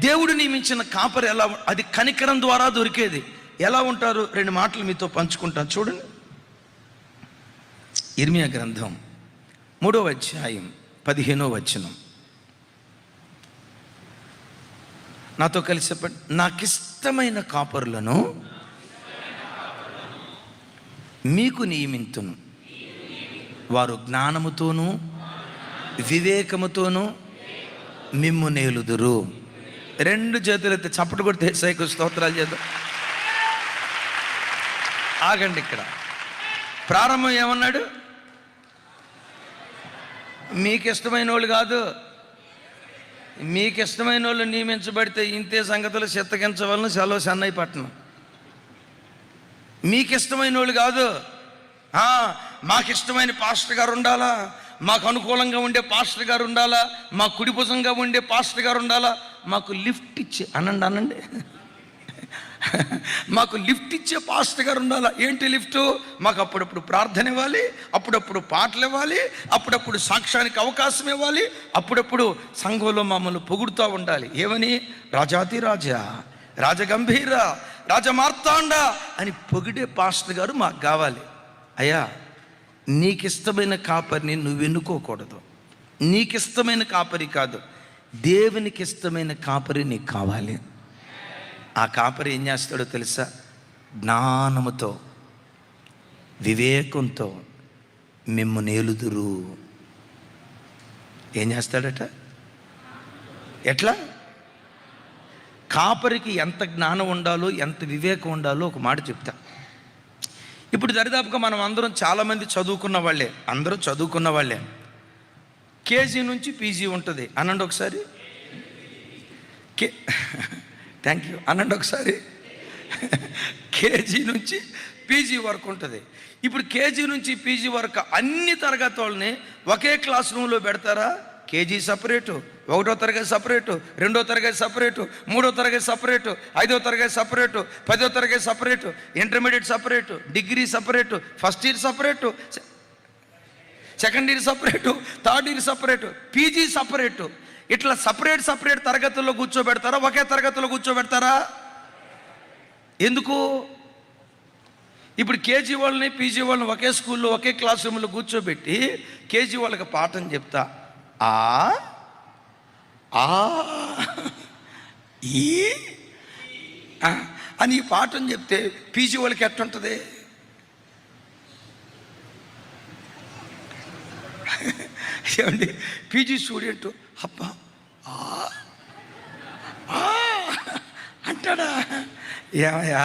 Speaker 1: దేవుడు నియమించిన కాపరి ఎలా, అది కనికరం ద్వారా దొరికేది. ఎలా ఉంటారు? 2 మాటలు మీతో పంచుకుంటాను, చూడండి. ఇర్మియా గ్రంథం 3వ అధ్యాయం 15వ వచనం. నాతో కలిసి చెప్పండి. నాకిష్టమైన కాపరులను మీకు నియమింతును, వారు జ్ఞానముతోనూ వివేకముతోనూ మిమ్ము నేలుదురు. 2 చేతులైతే చప్పటి కొడితే సైకు స్తోత్రాలు చేద్దాం. ఆగండి. ఇక్కడ ప్రారంభం ఏమన్నాడు? మీకు ఇష్టమైన వాళ్ళు కాదు, మీకు ఇష్టమైన వాళ్ళు నియమించబడితే ఇంతే సంగతులు చిత్తగించవలను సెలవు చెన్నై పట్టణం. మీకు ఇష్టమైన వాళ్ళు కాదు. మాకు ఇష్టమైన పాస్టర్ గారు ఉండాలా, మాకు అనుకూలంగా ఉండే పాస్టర్ గారు ఉండాలా, మా కుడి భుజంగా ఉండే పాస్టర్ గారు ఉండాలా, మాకు లిఫ్ట్ ఇచ్చే అనండి మాకు లిఫ్ట్ ఇచ్చే పాస్టర్ గారు ఉండాలా. ఏంటి లిఫ్టు? మాకు అప్పుడప్పుడు ప్రార్థన ఇవ్వాలి, అప్పుడప్పుడు పాటలు ఇవ్వాలి, అప్పుడప్పుడు సాక్ష్యానికి అవకాశం ఇవ్వాలి, అప్పుడప్పుడు సంఘంలో మమ్మల్ని పొగుడుతూ ఉండాలి. ఏమని? రాజాతి రాజా, రాజగంభీర, రాజమార్తాండ అని పొగిడే పాస్టర్ గారు మాకు కావాలి. అయ్యా, నీకిష్టమైన కాపరిని నువ్వు ఎన్నుకోకూడదు. నీకిష్టమైన కాపరి కాదు, దేవునికి ఇష్టమైన కాపరి నీకు కావాలి. ఆ కాపరి ఏం చేస్తాడో తెలుసా? జ్ఞానముతో వివేకంతో మిమ్ము నేలుదురు. ఏం చేస్తాడట? ఎట్లా? కాపరికి ఎంత జ్ఞానం ఉండాలో, ఎంత వివేకం ఉండాలో ఒక మాట చెప్తా. ఇప్పుడు దరిదాపుగా మనం అందరం చాలామంది చదువుకున్న వాళ్ళే, అందరూ చదువుకున్న వాళ్ళే. కేజీ నుంచి పీజీ ఉంటుంది అనండి ఒకసారి. థ్యాంక్ యూ అనండి ఒకసారి. కేజీ నుంచి పీజీ వరకు ఉంటుంది. ఇప్పుడు కేజీ నుంచి పీజీ వరకు అన్ని తరగతి వాళ్ళని ఒకే క్లాస్ రూమ్లో పెడతారా? కేజీ సపరేటు, 1వ తరగతి సపరేటు, 2వ తరగతి సపరేటు, 3వ తరగతి సపరేటు, 5వ తరగతి సపరేటు, 10వ తరగతి separate, intermediate separate, degree separate, first year separate, second year separate, third year separate, PG separate. ఇట్లా సపరేట్ తరగతుల్లో కూర్చోబెడతారా? ఒకే తరగతిలో కూర్చోబెడతారా? ఎందుకు? ఇప్పుడు కేజీ వాళ్ళని పీజీ వాళ్ళని ఒకే స్కూల్లో ఒకే క్లాస్ రూమ్లో కూర్చోబెట్టి కేజీ వాళ్ళకి పాఠం చెప్తా ఈ అని ఈ పాఠం చెప్తే పీజీ వాళ్ళకి ఎట్టుంటుంది? ఏమండి, పీజీ స్టూడెంట్ అబ్బా అంటాడా? ఏమయ్యా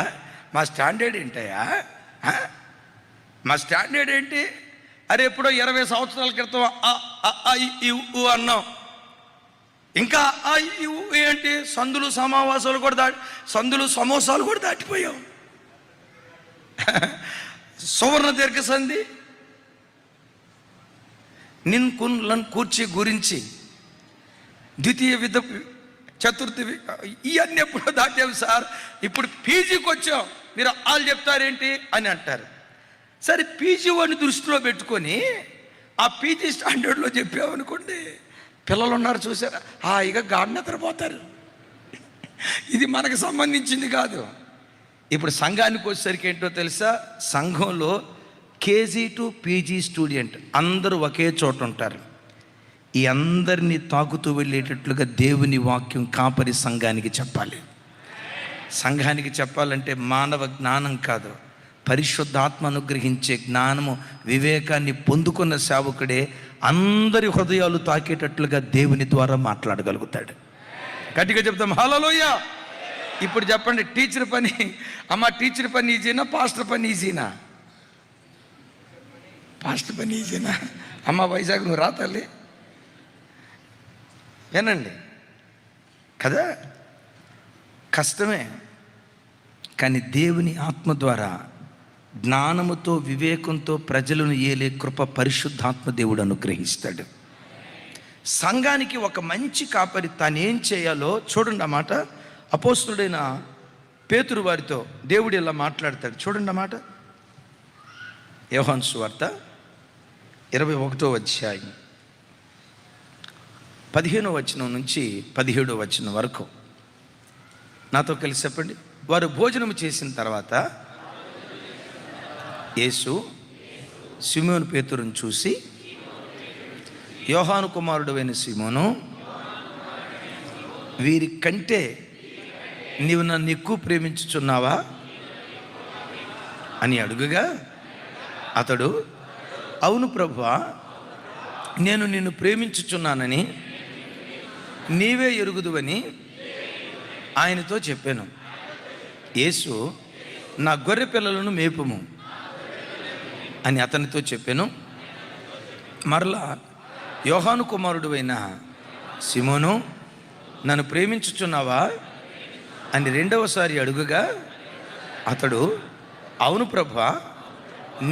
Speaker 1: మా స్టాండర్డ్ ఏంటయ్యా? మా స్టాండర్డ్ ఏంటి? అరే ఎప్పుడో 20 సంవత్సరాల క్రితం అన్నాం, ఇంకా ఏంటి? సందులు సమావాసాలు కూడా సందులు సమోసాలు కూడా దాటిపోయాం. సువర్ణ దీర్ఘ సంధి నిన్ను కూర్చి గురించి ద్వితీయ చతుర్థి ఇవన్నీ ఎప్పుడో దాటాము సార్, ఇప్పుడు పీజీకి వచ్చాం, మీరు వాళ్ళు చెప్తారేంటి అని అంటారు. సరే పీజీ వాడిని దృష్టిలో పెట్టుకొని ఆ పీజీ స్టాండర్డ్లో చెప్పామనుకోండి, పిల్లలు ఉన్నారు చూసారా, హాయిగా గాడిన నిద్రపోతారు. ఇది మనకు సంబంధించింది కాదు. ఇప్పుడు సంఘానికి వచ్చేసరికి ఏంటో తెలుసా? సంఘంలో కేజీ టు పీజీ స్టూడెంట్ అందరూ ఒకే చోట ఉంటారు. ఈ అందరినీ తాకుతూ వెళ్ళేటట్లుగా దేవుని వాక్యం కాపరి సంఘానికి చెప్పాలి. సంఘానికి చెప్పాలంటే మానవ జ్ఞానం కాదు, పరిశుద్ధాత్మ అనుగ్రహించే జ్ఞానము వివేకాన్ని పొందుకున్న సేవకుడే అందరి హృదయాలు తాకేటట్లుగా దేవుని ద్వారా మాట్లాడగలుగుతాడు. గట్టిగా చెప్తాం హల్లెలూయా. ఇప్పుడు చెప్పండి, టీచర్ పని అమ్మ, టీచర్ పని ఈజీనా, పాస్టర్ పని ఈజీనా? పాస్టర్ పని ఈజీనా? అమ్మ వైజాగ్ నువ్వు రా తల్లి, ఏనండి కదా, కష్టమే. కానీ దేవుని ఆత్మ ద్వారా జ్ఞానముతో వివేకంతో ప్రజలను ఏలే కృప పరిశుద్ధాత్మ దేవుడు అనుగ్రహిస్తాడు. సంఘానికి ఒక మంచి కాపరి తానేం చేయాలో చూడండి. అన్నమాట అపోస్తుడైన పేతురు వారితో దేవుడు ఇలా మాట్లాడతాడు. చూడండి అన్నమాట, యోహాను సువార్త 21వ అధ్యాయం 15వ వచనం నుంచి 17వ వచనం వరకు నాతో కలిసి చెప్పండి. వారు భోజనం చేసిన తర్వాత యేసు సిమోను పేతురును చూసి, యోహాను కుమారుడైన సిమోను, వీరి కంటే నీవు నన్ను ఎక్కువ ప్రేమించుచున్నావా అని అడుగగా, అతడు అవును ప్రభువా, నేను నిన్ను ప్రేమించుచున్నానని నీవే ఎరుగుదువని ఆయనతో చెప్పాను. యేసు నా గొర్రె పిల్లలను మేపుము అని అతనితో చెప్పాను. మరలా యోహాను కుమారుడు అయిన సిమోను, నన్ను ప్రేమించుచున్నావా అని రెండవసారి అడుగుగా, అతడు అవును ప్రభువా,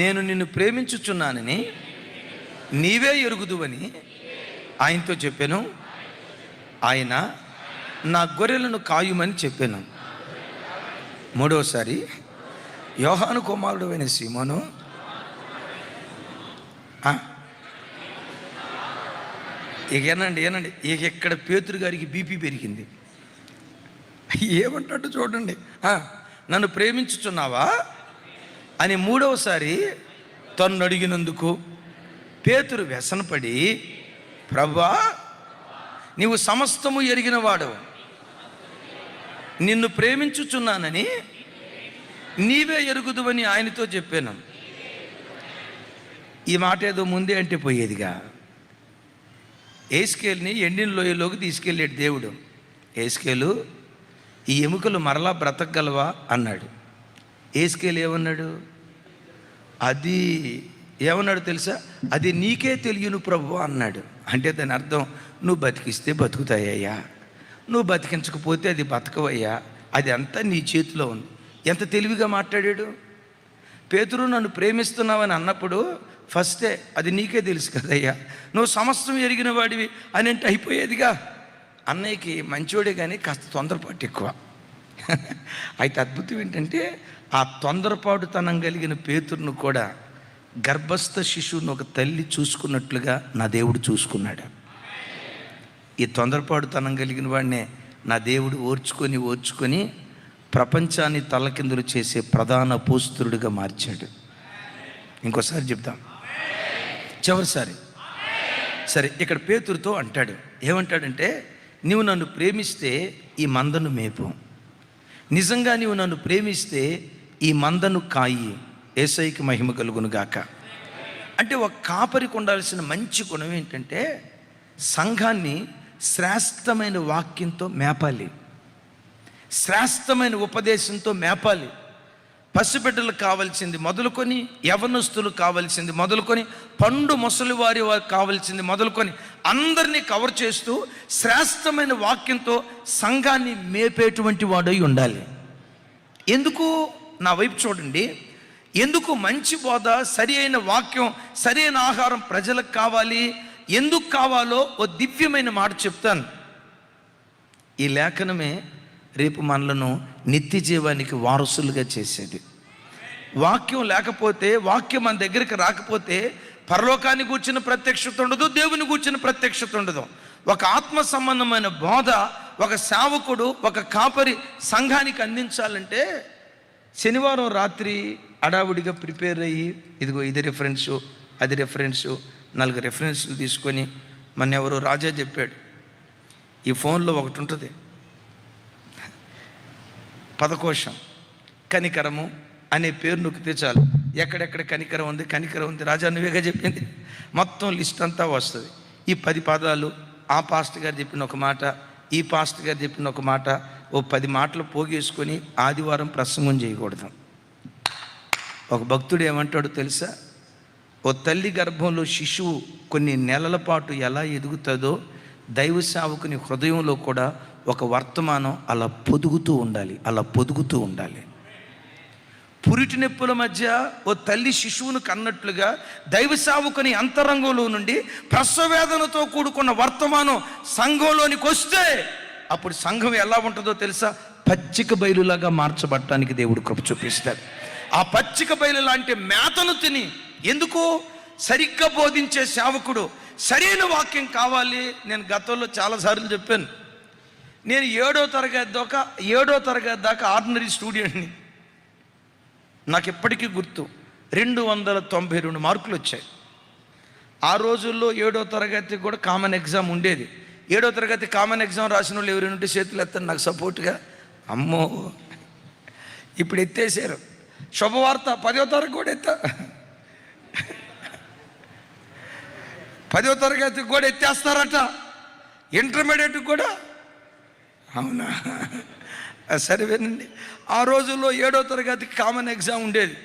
Speaker 1: నేను నిన్ను ప్రేమించుచున్నానని నీవే ఎరుగుదువని ఆయనతో చెప్పాను. ఆయన నా గొర్రెలను కాయుమని చెప్పాను. మూడవసారి యోహాను కుమారుడు అయిన సీమోను, ఏనండి ఇక ఇక్కడ పేతురు గారికి బీపీ పెరిగింది. ఏమంటాడు చూడండి, నన్ను ప్రేమించుచున్నావా అని మూడవసారి తను అడిగినందుకు పేతురు వ్యసనపడి, ప్రభువా నీవు సమస్తము ఎరిగినవాడు, నిన్ను ప్రేమించుచున్నానని నీవే ఎరుగుదువని ఆయనతో చెప్పాను. ఈ మాట ఏదో ముందే అంటే పోయేదిగా. ఏస్కేల్ని ఎండిన లోయలోకి తీసుకెళ్ళాడు దేవుడు. ఏస్కేలు, ఈ ఎముకలు మరలా బ్రతకగలవా అన్నాడు. ఏస్కేలు ఏమన్నాడు? అది ఏమన్నాడు తెలుసా? అది నీకే తెలియను ప్రభు అన్నాడు. అంటే దాని అర్థం, నువ్వు బతికిస్తే బతుకుతాయ్యా, నువ్వు బతికించకపోతే అది బతకవయ్యా, అది అంతా నీ చేతిలో ఉంది. ఎంత తెలివిగా మాట్లాడాడు. పేతురు నన్ను ప్రేమిస్తున్నావని అన్నప్పుడు ఫస్టే అది నీకే తెలుసు కదయ్యా, నువ్వు సమస్తం ఎరిగిన వాడివి అని అంటే అయిపోయేదిగా. అన్నయ్యకి మంచివాడే కానీ కాస్త తొందరపాటు ఎక్కువ. అయితే అద్భుతం ఏంటంటే, ఆ తొందరపాటుతనం కలిగిన పేతురును కూడా గర్భస్థ శిశువును ఒక తల్లి చూసుకున్నట్లుగా నా దేవుడు చూసుకున్నాడు. ఈ తొందరపాటుతనం కలిగిన వాడినే నా దేవుడు ఓర్చుకొని ప్రపంచాన్ని తలకిందులు చేసే ప్రధాన అపోస్తలుడిగా మార్చాడు. ఇంకోసారి చెప్తాం, చివరిసారి. సరే, ఇక్కడ పేతురుతో అంటాడు, ఏమంటాడంటే, నీవు నన్ను ప్రేమిస్తే ఈ మందను మేపు, నిజంగా నీవు నన్ను ప్రేమిస్తే ఈ మందను కాయి, యేసయ్యకి మహిమ కలుగును గాక. అంటే ఒక కాపరికి ఉండాల్సిన మంచి గుణం ఏంటంటే, సంఘాన్ని శ్రేష్టమైన వాక్యంతో మేపాలి, శ్రేష్టమైన ఉపదేశంతో మేపాలి. పసిబిడ్డలకు కావాల్సింది మొదలుకొని, యవనస్తులు కావాల్సింది మొదలుకొని, పండు ముసలి వారి కావాల్సింది మొదలుకొని అందరినీ కవర్ చేస్తూ శ్రేష్టమైన వాక్యంతో సంఘాన్ని మేపేటువంటి వాడై ఉండాలి. ఎందుకు? నా వైపు చూడండి. ఎందుకు మంచి బోధ, సరి అయిన వాక్యం, సరి అయిన ఆహారం ప్రజలకు కావాలి? ఎందుకు కావాలో ఓ దివ్యమైన మాట చెప్తాను. ఈ లేఖనమే రేపు మనలను నిత్య జీవానికి వారసులుగా చేసేది. వాక్యం లేకపోతే, వాక్యం మన దగ్గరికి రాకపోతే పరలోకాన్ని గూర్చిన ప్రత్యక్షత ఉండదు, దేవుని గూర్చిన ప్రత్యక్షత ఉండదు. ఒక ఆత్మ సంబంధమైన బోధ ఒక సేవకుడు, ఒక కాపరి సంఘానికి అందించాలంటే శనివారం రాత్రి అడావుడిగా ప్రిపేర్ అయ్యి, ఇదిగో ఇది రెఫరెన్సు, అది రెఫరెన్సు, 4 రెఫరెన్సులు తీసుకొని, మన ఎవరో రాజా చెప్పాడు, ఈ ఫోన్లో ఒకటి ఉంటుంది, పదకోశం, కనికరము అనే పేరు నొక్కితే చాలు, ఎక్కడెక్కడ కనికరం ఉంది, కనికరం ఉంది, రాజా నువ్వేగా చెప్పింది, మొత్తం లిస్ట్ అంతా వస్తుంది. ఈ 10 పదాలు ఆ పాస్టర్ గారు చెప్పిన ఒక మాట, ఈ పాస్టర్ గారు చెప్పిన ఒక మాట, ఓ 10 మాటలు పోగేసుకొని ఆదివారం ప్రసంగం చేయకూడదు. ఒక భక్తుడు ఏమంటాడు తెలుసా? ఓ తల్లి గర్భంలో శిశువు కొన్ని నెలల పాటు ఎలా ఎదుగుతుందో దైవ సేవకుని హృదయంలో కూడా ఒక వర్తమానం అలా పొదుగుతూ ఉండాలి, అలా పొదుగుతూ ఉండాలి. పురిటి నొప్పుల మధ్య ఓ తల్లి శిశువును కన్నట్లుగా దైవ సేవకుని అంతరంగంలో నుండి ప్రసవేదనతో కూడుకున్న వర్తమానం సంఘంలోనికి వస్తే అప్పుడు సంఘం ఎలా ఉంటుందో తెలుసా? పచ్చిక బయలులాగా మార్చబడటానికి దేవుడు కృప చూపిస్తాడు. ఆ పచ్చిక బయలు లాంటి మేతను తిని, ఎందుకు? సరిగ్గా బోధించే సేవకుడు, సరైన వాక్యం కావాలి. నేను గతంలో చాలాసార్లు చెప్పాను, నేను 7వ తరగతి దాకా ఆర్డినరీ స్టూడెంట్ని. నాకు ఎప్పటికీ గుర్తు, 292 మార్కులు వచ్చాయి. ఆ రోజుల్లో 7వ తరగతి కూడా కామన్ ఎగ్జామ్ ఉండేది. 7వ తరగతి కామన్ ఎగ్జామ్ రాసిన వాళ్ళు ఎవరైనా ఉంటే చేతులు ఎత్తాను నాకు సపోర్ట్గా. అమ్మో, ఇప్పుడు ఎత్తేసారు. శుభవార్త, 10వ తరగతి కూడా 10వ తరగతికి కూడా ఎత్తేస్తారట, ఇంటర్మీడియట్ కూడా. అవునా? సరే వినండి. ఆ రోజుల్లో 7వ తరగతికి కామన్ ఎగ్జామ్ ఉండేది.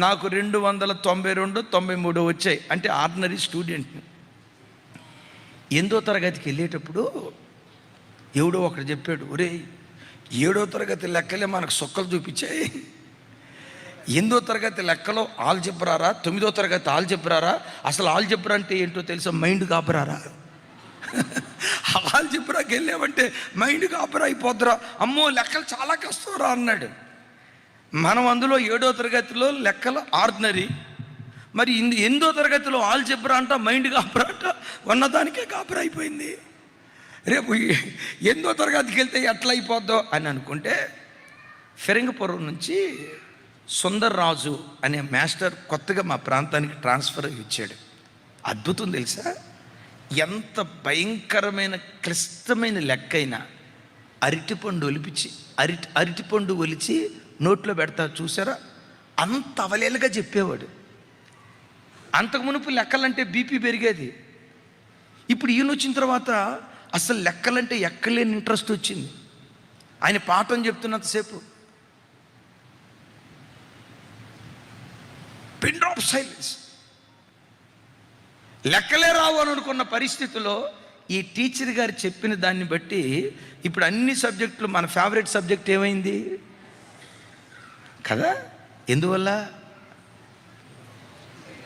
Speaker 1: నాకు 292, 93 వచ్చాయి, అంటే ఆర్డినరీ స్టూడెంట్ని. 8వ తరగతికి వెళ్ళేటప్పుడు ఎవడో ఒకడు చెప్పాడు, ఒరే 7వ తరగతి లెక్కలే మనకు సొక్కలు చూపించాయి, 8వ తరగతి లెక్కలో ఆల్జబ్రారా, 9వ తరగతి ఆల్జబ్రారా, అసలు ఆల్జబ్రా అంటే ఏంటో తెలుసా? మైండ్ కాపరారా. ఆల్జబ్రాకి వెళ్ళామంటే మైండ్ కాపరా అయిపోద్దురా, అమ్మో లెక్కలు చాలా కష్టంరా అన్నాడు. మనం అందులో 7వ తరగతిలో లెక్కలు ఆర్డినరీ, మరి 8వ తరగతిలో ఆల్జబ్రా అంట, మైండ్ కాపరా అంట, ఉన్నదానికే కాపరా అయిపోయింది. రేపు 8వ తరగతికి వెళ్తే ఎట్లా అయిపోద్దో అని అనుకుంటే, ఫిరంగపురం నుంచి సుందర్రాజు అనే మాస్టర్ కొత్తగా మా ప్రాంతానికి ట్రాన్స్ఫర్ ఇచ్చాడు. అద్భుతం తెలుసా? ఎంత భయంకరమైన క్లిష్టమైన లెక్కైనా అరటిపండు ఒలిపించి అరటిపండు ఒలిచి నోట్లో పెడతారు చూసారా, అంత అవలేలుగా చెప్పేవాడు. అంతకు మునుపు లెక్కలంటే బీపీ పెరిగేది. ఇప్పుడు ఈయన వచ్చిన తర్వాత అసలు లెక్కలంటే ఎక్కలేని ఇంట్రెస్ట్ వచ్చింది. ఆయన పాఠం చెప్తున్నంతసేపు పిన్ ఆఫ్ సైలెన్స్. లెక్కలే రావు అని అనుకున్న పరిస్థితిలో ఈ టీచర్ గారు చెప్పిన దాన్ని బట్టి ఇప్పుడు అన్ని సబ్జెక్టులు మన ఫేవరెట్ సబ్జెక్ట్ ఏమైంది కదా? ఎందువల్ల?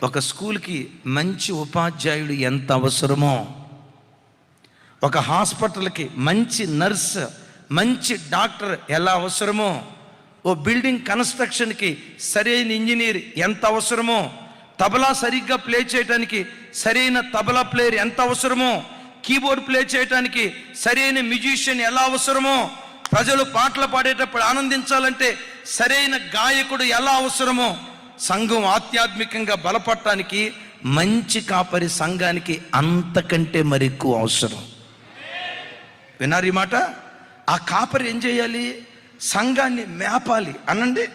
Speaker 1: ఒక స్కూల్కి మంచి ఉపాధ్యాయుడు ఎంత అవసరమో, ఒక హాస్పిటల్కి మంచి నర్స్, మంచి డాక్టర్ ఎలా అవసరమో, ఓ బిల్డింగ్ కన్స్ట్రక్షన్కి సరైన ఇంజనీర్ ఎంత అవసరమో, తబలా సరిగ్గా ప్లే చేయడానికి సరైన తబలా ప్లేయర్ ఎంత అవసరమో, కీబోర్డ్ ప్లే చేయడానికి సరైన మ్యూజిషియన్ ఎలా అవసరమో, ప్రజలు పాటలు పాడేటప్పుడు ఆనందించాలంటే సరైన గాయకుడు ఎలా అవసరమో, సంఘం ఆధ్యాత్మికంగా బలపడటానికి మంచి కాపరి సంఘానికి అంతకంటే మరి ఎక్కువ అవసరం. విన్నారు ఈ మాట? ఆ కాపరి ఏం చేయాలి? సంఘాన్ని మేపాలి. అనండి,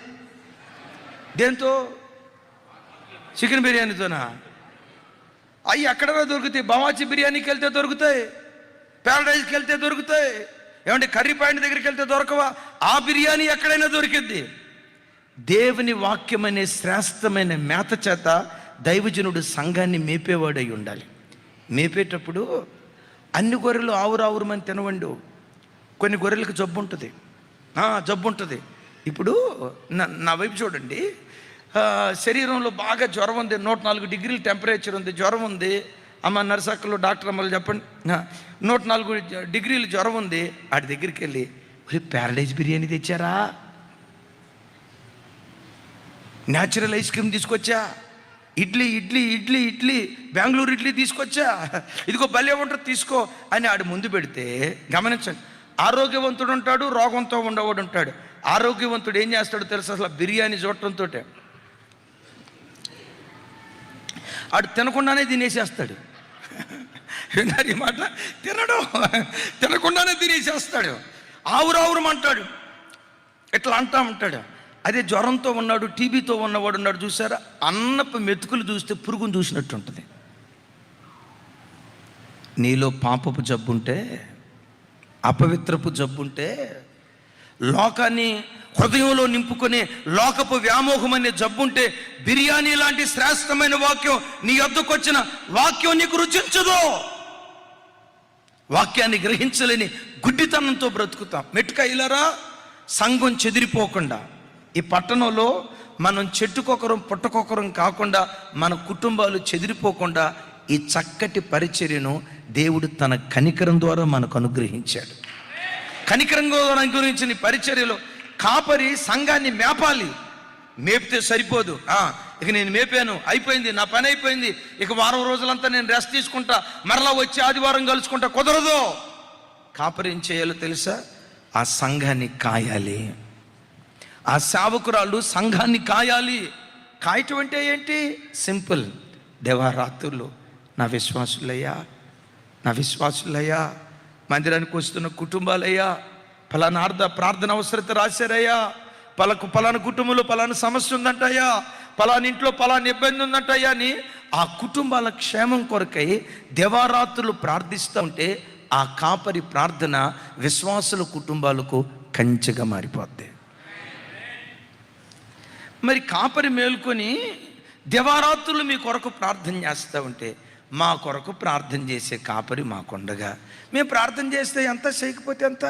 Speaker 1: దేంతో? చికెన్ బిర్యానీతోనా? అవి ఎక్కడైనా దొరుకుతాయి. బవాచి బిర్యానీకి వెళ్తే దొరుకుతాయి. ప్యారడైజ్కి వెళ్తే దొరుకుతాయి. ఏమంటే కర్రీ పాయింట్ దగ్గరికి వెళ్తే దొరకవా? ఆ బిర్యానీ ఎక్కడైనా దొరికిద్ది. దేవుని వాక్యం అనే శ్రేష్టమైన మేత చేత దైవజనుడు సంఘాన్ని మేపేవాడై ఉండాలి. మేపేటప్పుడు అన్ని గొర్రెలు ఆవురావురమని తినవండు. కొన్ని గొర్రెలకు జబ్బు ఉంటుంది. ఇప్పుడు నా వైపు చూడండి. శరీరంలో బాగా జ్వరం ఉంది, 104 డిగ్రీల టెంపరేచర్ ఉంది, జ్వరం ఉంది. అమ్మ నర్సక్కలు, డాక్టర్ అమ్మలు చెప్పండి, 104 డిగ్రీలు జ్వరం ఉంది. వాడి దగ్గరికి వెళ్ళి ప్యారడైజ్ బిర్యానీ తెచ్చారా, న్యాచురల్ ఐస్ క్రీమ్ తీసుకొచ్చా, ఇడ్లీ బెంగళూరు ఇడ్లీ తీసుకొచ్చా, ఇదిగో భలే ఉంటుంది తీసుకో అని ఆడు ముందు పెడితే, గమనించండి, ఆరోగ్యవంతుడు ఉంటాడు, రోగంతో ఉండవాడు ఉంటాడు. ఆరోగ్యవంతుడు ఏం చేస్తాడో తెలుసు? అసలు బిర్యానీ చూడటంతో ఆడు తినకుండానే తినేసేస్తాడు. విన్నారు ఈ మాట? తినకుండానే తినేసేస్తాడు. ఆవురావురమంటాడు, ఇట్లా అంటా ఉంటాడు. అదే జ్వరంతో ఉన్నాడు, టీబీతో ఉన్నవాడు ఉన్నాడు, చూసారా, అన్నపు మెతుకులు చూస్తే పురుగును చూసినట్టు ఉంటుంది. నీలో పాపపు జబ్బుంటే, అపవిత్రపు జబ్బుంటే, లోకాన్ని హృదయంలో నింపుకునే లోకపు వ్యామోహం అనే జబ్బుంటే, బిర్యానీ లాంటి శ్రేష్టమైన వాక్యం నీ వద్దకు వచ్చిన వాక్యం నీకు రుచించదు. వాక్యాన్ని గ్రహించలేని గుడ్డితనంతో బ్రతుకుతాం. మెట్టుకాయలారా, సంఘం చెదిరిపోకుండా, ఈ పట్టణంలో మనం చెట్టుకొకరం పుట్టకొకరం కాకుండా, మన కుటుంబాలు చెదిరిపోకుండా ఈ చక్కటి పరిచర్యను దేవుడు తన కనికరం ద్వారా మనకు అనుగ్రహించాడు. కనికరం ద్వారా అనుగ్రహించిన పరిచర్యలో కాపరి సంఘాన్ని మేపాలి. మేపితే సరిపోదు. ఇక నేను మేపాను, అయిపోయింది, నా పని అయిపోయింది, ఇక వారం రోజులంతా నేను రెస్ట్ తీసుకుంటా, మరలా వచ్చి ఆదివారం కలుసుకుంటా, కుదరదు. కాపరి ఏం చేయాలో తెలుసా? ఆ సంఘాన్ని కాయాలి. ఆ సేవకురాళ్ళు సంఘాన్ని కాయాలి. కాయటం అంటే ఏంటి? సింపుల్. దేవారాత్రులు నా విశ్వాసులయ్యా, మందిరానికి వస్తున్న కుటుంబాలయ్యా, ఫలానా ప్రార్థన అవసరత రాశారయ్యా, పలానా కుటుంబంలో పలానా సమస్య ఉందంటయ్యా, పలానా ఇంట్లో పలానా ఇబ్బంది ఉందంటయ్యా అని ఆ కుటుంబాల క్షేమం కొరకై దేవారాత్రులు ప్రార్థిస్తూ ఉంటే ఆ కాపరి ప్రార్థన విశ్వాసుల కుటుంబాలకు కంచెగా మారిపోద్ది. మరి కాపరి మేల్కొని దివారాత్రులు మీ కొరకు ప్రార్థన చేస్తూ ఉంటే, మా కొరకు ప్రార్థన చేసే కాపరి మాకుండగా మేము ప్రార్థన చేస్తే ఎంత, చేయకపోతే ఎంత?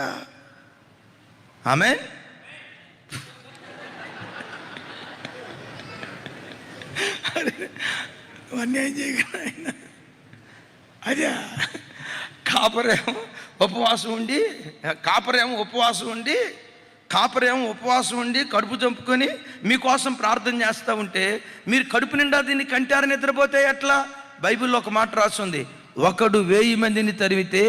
Speaker 1: ఆమేన్. అన్యాయం చేయగల అదే కాపరేమో ఉపవాసం ఉండి కడుపు చంపుకొని మీకోసం ప్రార్థన చేస్తూ ఉంటే, మీరు కడుపు నిండా దీన్ని కంటారు నిద్రపోతే ఎట్లా? బైబిల్లో ఒక మాట రాస్తుంది, ఒకడు 1000 మందిని తరిమితే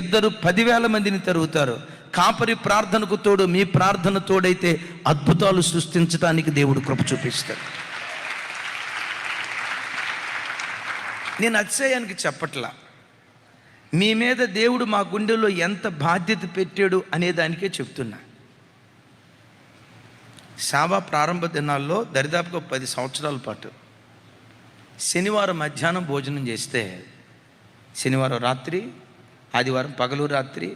Speaker 1: ఇద్దరు 10,000 మందిని తరుగుతారు. కాపరి ప్రార్థనకు తోడు మీ ప్రార్థన తోడైతే అద్భుతాలు సృష్టించడానికి దేవుడు కృప చూపిస్తాడు. నేను అతిశయానికి చెప్పట్లా, మీ మీద దేవుడు మా గుండెలో ఎంత బాధ్యత పెట్టాడు అనే దానికే చెప్తున్నా. సేవ ప్రారంభ దినాల్లో దరిదాపుగా 10 సంవత్సరాల పాటు శనివారం మధ్యాహ్నం భోజనం చేస్తే, శనివారం రాత్రి, ఆదివారం పగలు రాత్రి,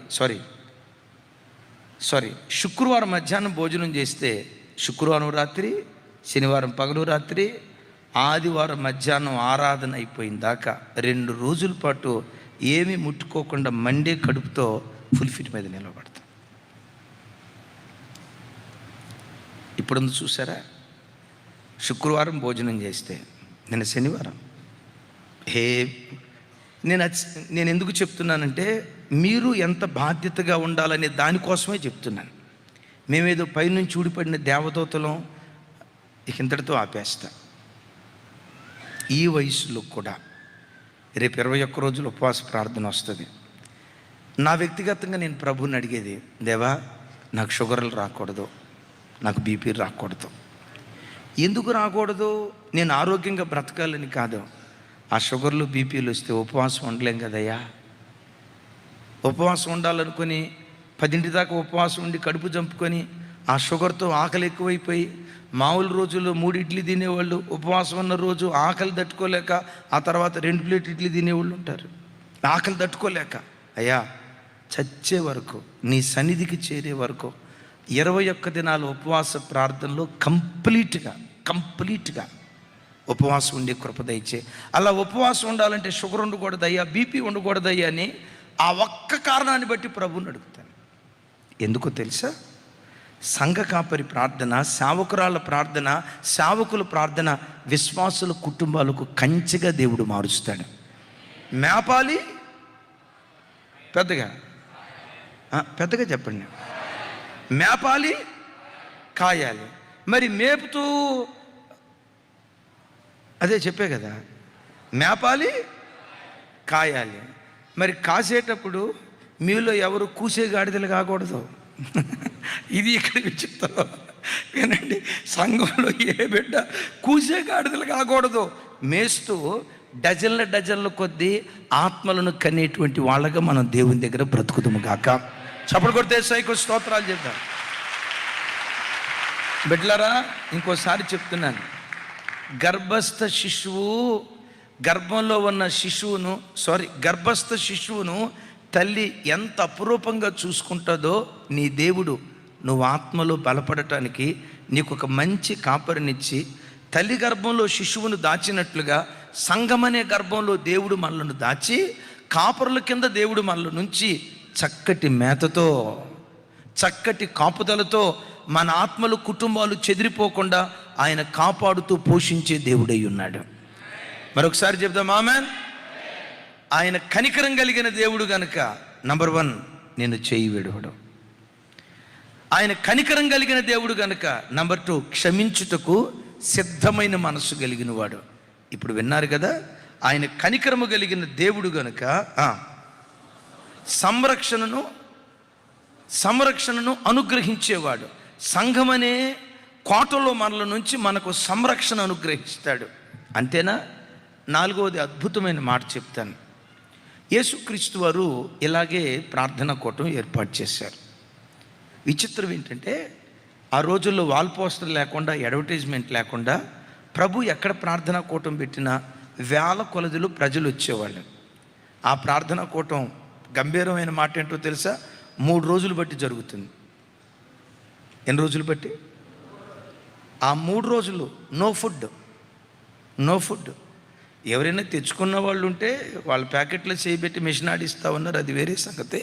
Speaker 1: శుక్రవారం మధ్యాహ్నం భోజనం చేస్తే శుక్రవారం రాత్రి, శనివారం పగలు రాత్రి, ఆదివారం మధ్యాహ్నం ఆరాధన అయిపోయిన దాకా 2 రోజుల పాటు ఏమీ ముట్టుకోకుండా మండే కడుపుతో ఫుల్ఫిట్ మీద నిలబడతాం. ఇప్పుడు చూసారా, శుక్రవారం భోజనం చేస్తే నిన్న శనివారం నేను ఎందుకు చెప్తున్నానంటే, మీరు ఎంత బాధ్యతగా ఉండాలనే దానికోసమే చెప్తున్నాను. మేమేదో పైనుంచి ఊడిపడిన దేవదూతలం ఇక ఇంతటితో ఆపేస్తా. ఈ వయసులో కూడా రేపు 21 రోజులు ఉపవాస ప్రార్థన వస్తుంది. నా వ్యక్తిగతంగా నేను ప్రభువుని అడిగేది, దేవా నాకు షుగర్లు రాకూడదు, నాకు బీపీ రాకూడదు. ఎందుకు రాకూడదు? నేను ఆరోగ్యంగా బ్రతకాలని కాదు. ఆ షుగర్లు బీపీలు వస్తే ఉపవాసం ఉండలేం కదయ్యా. ఉపవాసం ఉండాలనుకొని 10 దాకా ఉపవాసం ఉండి కడుపు చంపుకొని ఆ షుగర్తో ఆకలి ఎక్కువైపోయి, మామూలు రోజుల్లో 3 ఇడ్లీ తినేవాళ్ళు ఉపవాసం ఉన్న రోజు ఆకలి తట్టుకోలేక ఆ తర్వాత 2 ప్లేట్ ఇడ్లీ తినేవాళ్ళు ఉంటారు. ఆకలి తట్టుకోలేక, అయ్యా చచ్చే వరకు, నీ సన్నిధికి చేరే వరకు 21 దినాల ఉపవాస ప్రార్థనలో కంప్లీట్గా ఉపవాసం ఉండే కృప దయచే. అలా ఉపవాసం ఉండాలంటే షుగర్ ఉండకూడదయ్యా, బీపీ ఉండకూడదయ్యా అని ఆ ఒక్క కారణాన్ని బట్టి ప్రభువుని అడుగుతాను. ఎందుకో తెలుసా? సంఘ కాపరి ప్రార్థన, సేవకురాళ్ళ ప్రార్థన, సేవకుల ప్రార్థన విశ్వాసుల కుటుంబాలకు కంచెగా దేవుడు మారుస్తాడు. మేపాలి, పెద్దగా చెప్పండి. మేపాలి, కాయాలి. మరి మేపుతూ అదే చెప్పే కదా, మేపాలి, కాయాలి. మరి కాసేటప్పుడు మీలో ఎవరు కూసే గాడిదలు కాకూడదు. ఇది ఇక్కడ విచిత్రం వినండి. సంఘంలో ఏ బిడ్డ కూసే గాడిదలు కాకూడదు. మేస్తూ డజన్ల కొద్దీ ఆత్మలను కనేటువంటి వాళ్ళగా మనం దేవుని దగ్గర బ్రతుకుతాము గాక. చప్పట్లు కొడితే సైకో స్తోత్రాలు చేద్దాం. బిడ్డలారా, ఇంకోసారి చెప్తున్నాను, గర్భస్థ శిశువును తల్లి ఎంత అపురూపంగా చూసుకుంటుందో నీ దేవుడు నువ్వు ఆత్మలో బలపడటానికి నీకు ఒక మంచి కాపరినిచ్చి, తల్లి గర్భంలో శిశువును దాచినట్లుగా సంఘమనే గర్భంలో దేవుడు మనలను దాచి, కాపరుల కింద దేవుడు మనల నుంచి చక్కటి మేతతో, చక్కటి కాపుదలతో మన ఆత్మలు, కుటుంబాలు చెదిరిపోకుండా ఆయన కాపాడుతూ పోషించే దేవుడై ఉన్నాడు. మరొకసారి చెప్దాం ఆమేన్. ఆయన కనికరం కలిగిన దేవుడు గనుక నంబర్ 1 నేను చేయి విడవడం. ఆయన కనికరం కలిగిన దేవుడు గనుక నంబర్ 2 క్షమించుటకు సిద్ధమైన మనసు కలిగిన వాడు. ఇప్పుడు విన్నారు కదా, ఆయన కనికరము కలిగిన దేవుడు గనుక సంరక్షణను అనుగ్రహించేవాడు. సంఘమనే కోటలో మనల నుంచి మనకు సంరక్షణ అనుగ్రహిస్తాడు. అంతేనా? 4వది అద్భుతమైన మాట చెప్తాను. యేసుక్రీస్తు వారు ఇలాగే ప్రార్థనా కూటం ఏర్పాటు చేశారు. విచిత్రం ఏంటంటే, ఆ రోజుల్లో వాల్ పోస్టర్ లేకుండా, అడ్వర్టైజ్మెంట్ లేకుండా ప్రభు ఎక్కడ ప్రార్థనా కూటం పెట్టినా వేల కొలదిలో ప్రజలు వచ్చేవాళ్ళు. ఆ ప్రార్థనా కూటం గంభీరమైన మాట ఏంటో తెలుసా? 3 రోజులు బట్టి జరుగుతుంది. ఎన్ని రోజులు బట్టి? ఆ 3 రోజులు నో ఫుడ్. ఎవరైనా తెచ్చుకున్న వాళ్ళు ఉంటే వాళ్ళ ప్యాకెట్లో చేయబెట్టి మిషన్ ఆడిస్తూ ఉన్నారు, అది వేరే సంగతి.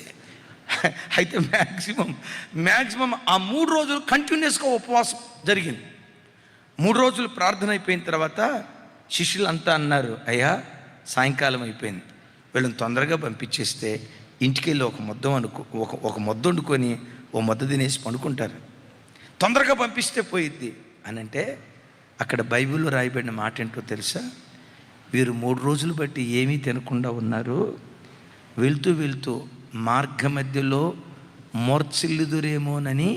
Speaker 1: అయితే మ్యాక్సిమం ఆ 3 రోజులు కంటిన్యూస్గా ఉపవాసం జరిగింది. 3 రోజులు ప్రార్థన అయిపోయిన తర్వాత శిష్యులు అంతా అన్నారు, అయ్యా సాయంకాలం అయిపోయింది, వీళ్ళని తొందరగా పంపించేస్తే ఇంటికి వెళ్ళి ఒక ముద్ద వండుకొని ఓ ముద్ద తినేసి పండుకుంటారు, తొందరగా పంపిస్తే పోయిద్ది అని. అంటే అక్కడ బైబిల్లో రాయబడిన మాట ఏంటో తెలుసా? వీరు 3 రోజులు బట్టి ఏమీ తినకుండా ఉన్నారు. వెళ్తూ మార్గ మధ్యలో మూర్ఛిల్లుదురేమోనని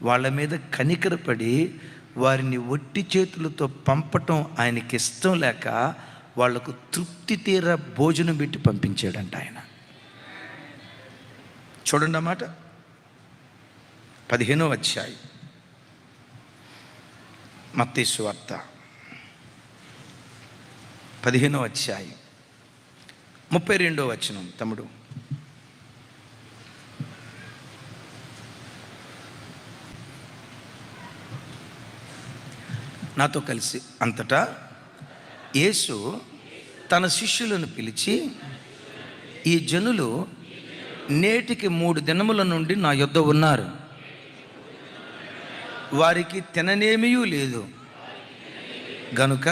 Speaker 1: వాళ్ళ మీద కనికరపడి వారిని ఒట్టి చేతులతో పంపటం ఆయనకి ఇష్టం లేక వాళ్లకు తృప్తి తీర భోజనం పెట్టి పంపించాడంట ఆయన. చూడండి అన్నమాట. 15వ అధ్యాయం మత్తయి సువార్త 15వ అధ్యాయం 32వ వచనం. తమ్ముడు, నాతో కలిసి. అంతటా యేసు తన శిష్యులను పిలిచి, ఈ జనులు నేటికి 3 దినముల నుండి నా యొద్ద ఉన్నారు, వారికి తిననేమీ లేదు గనుక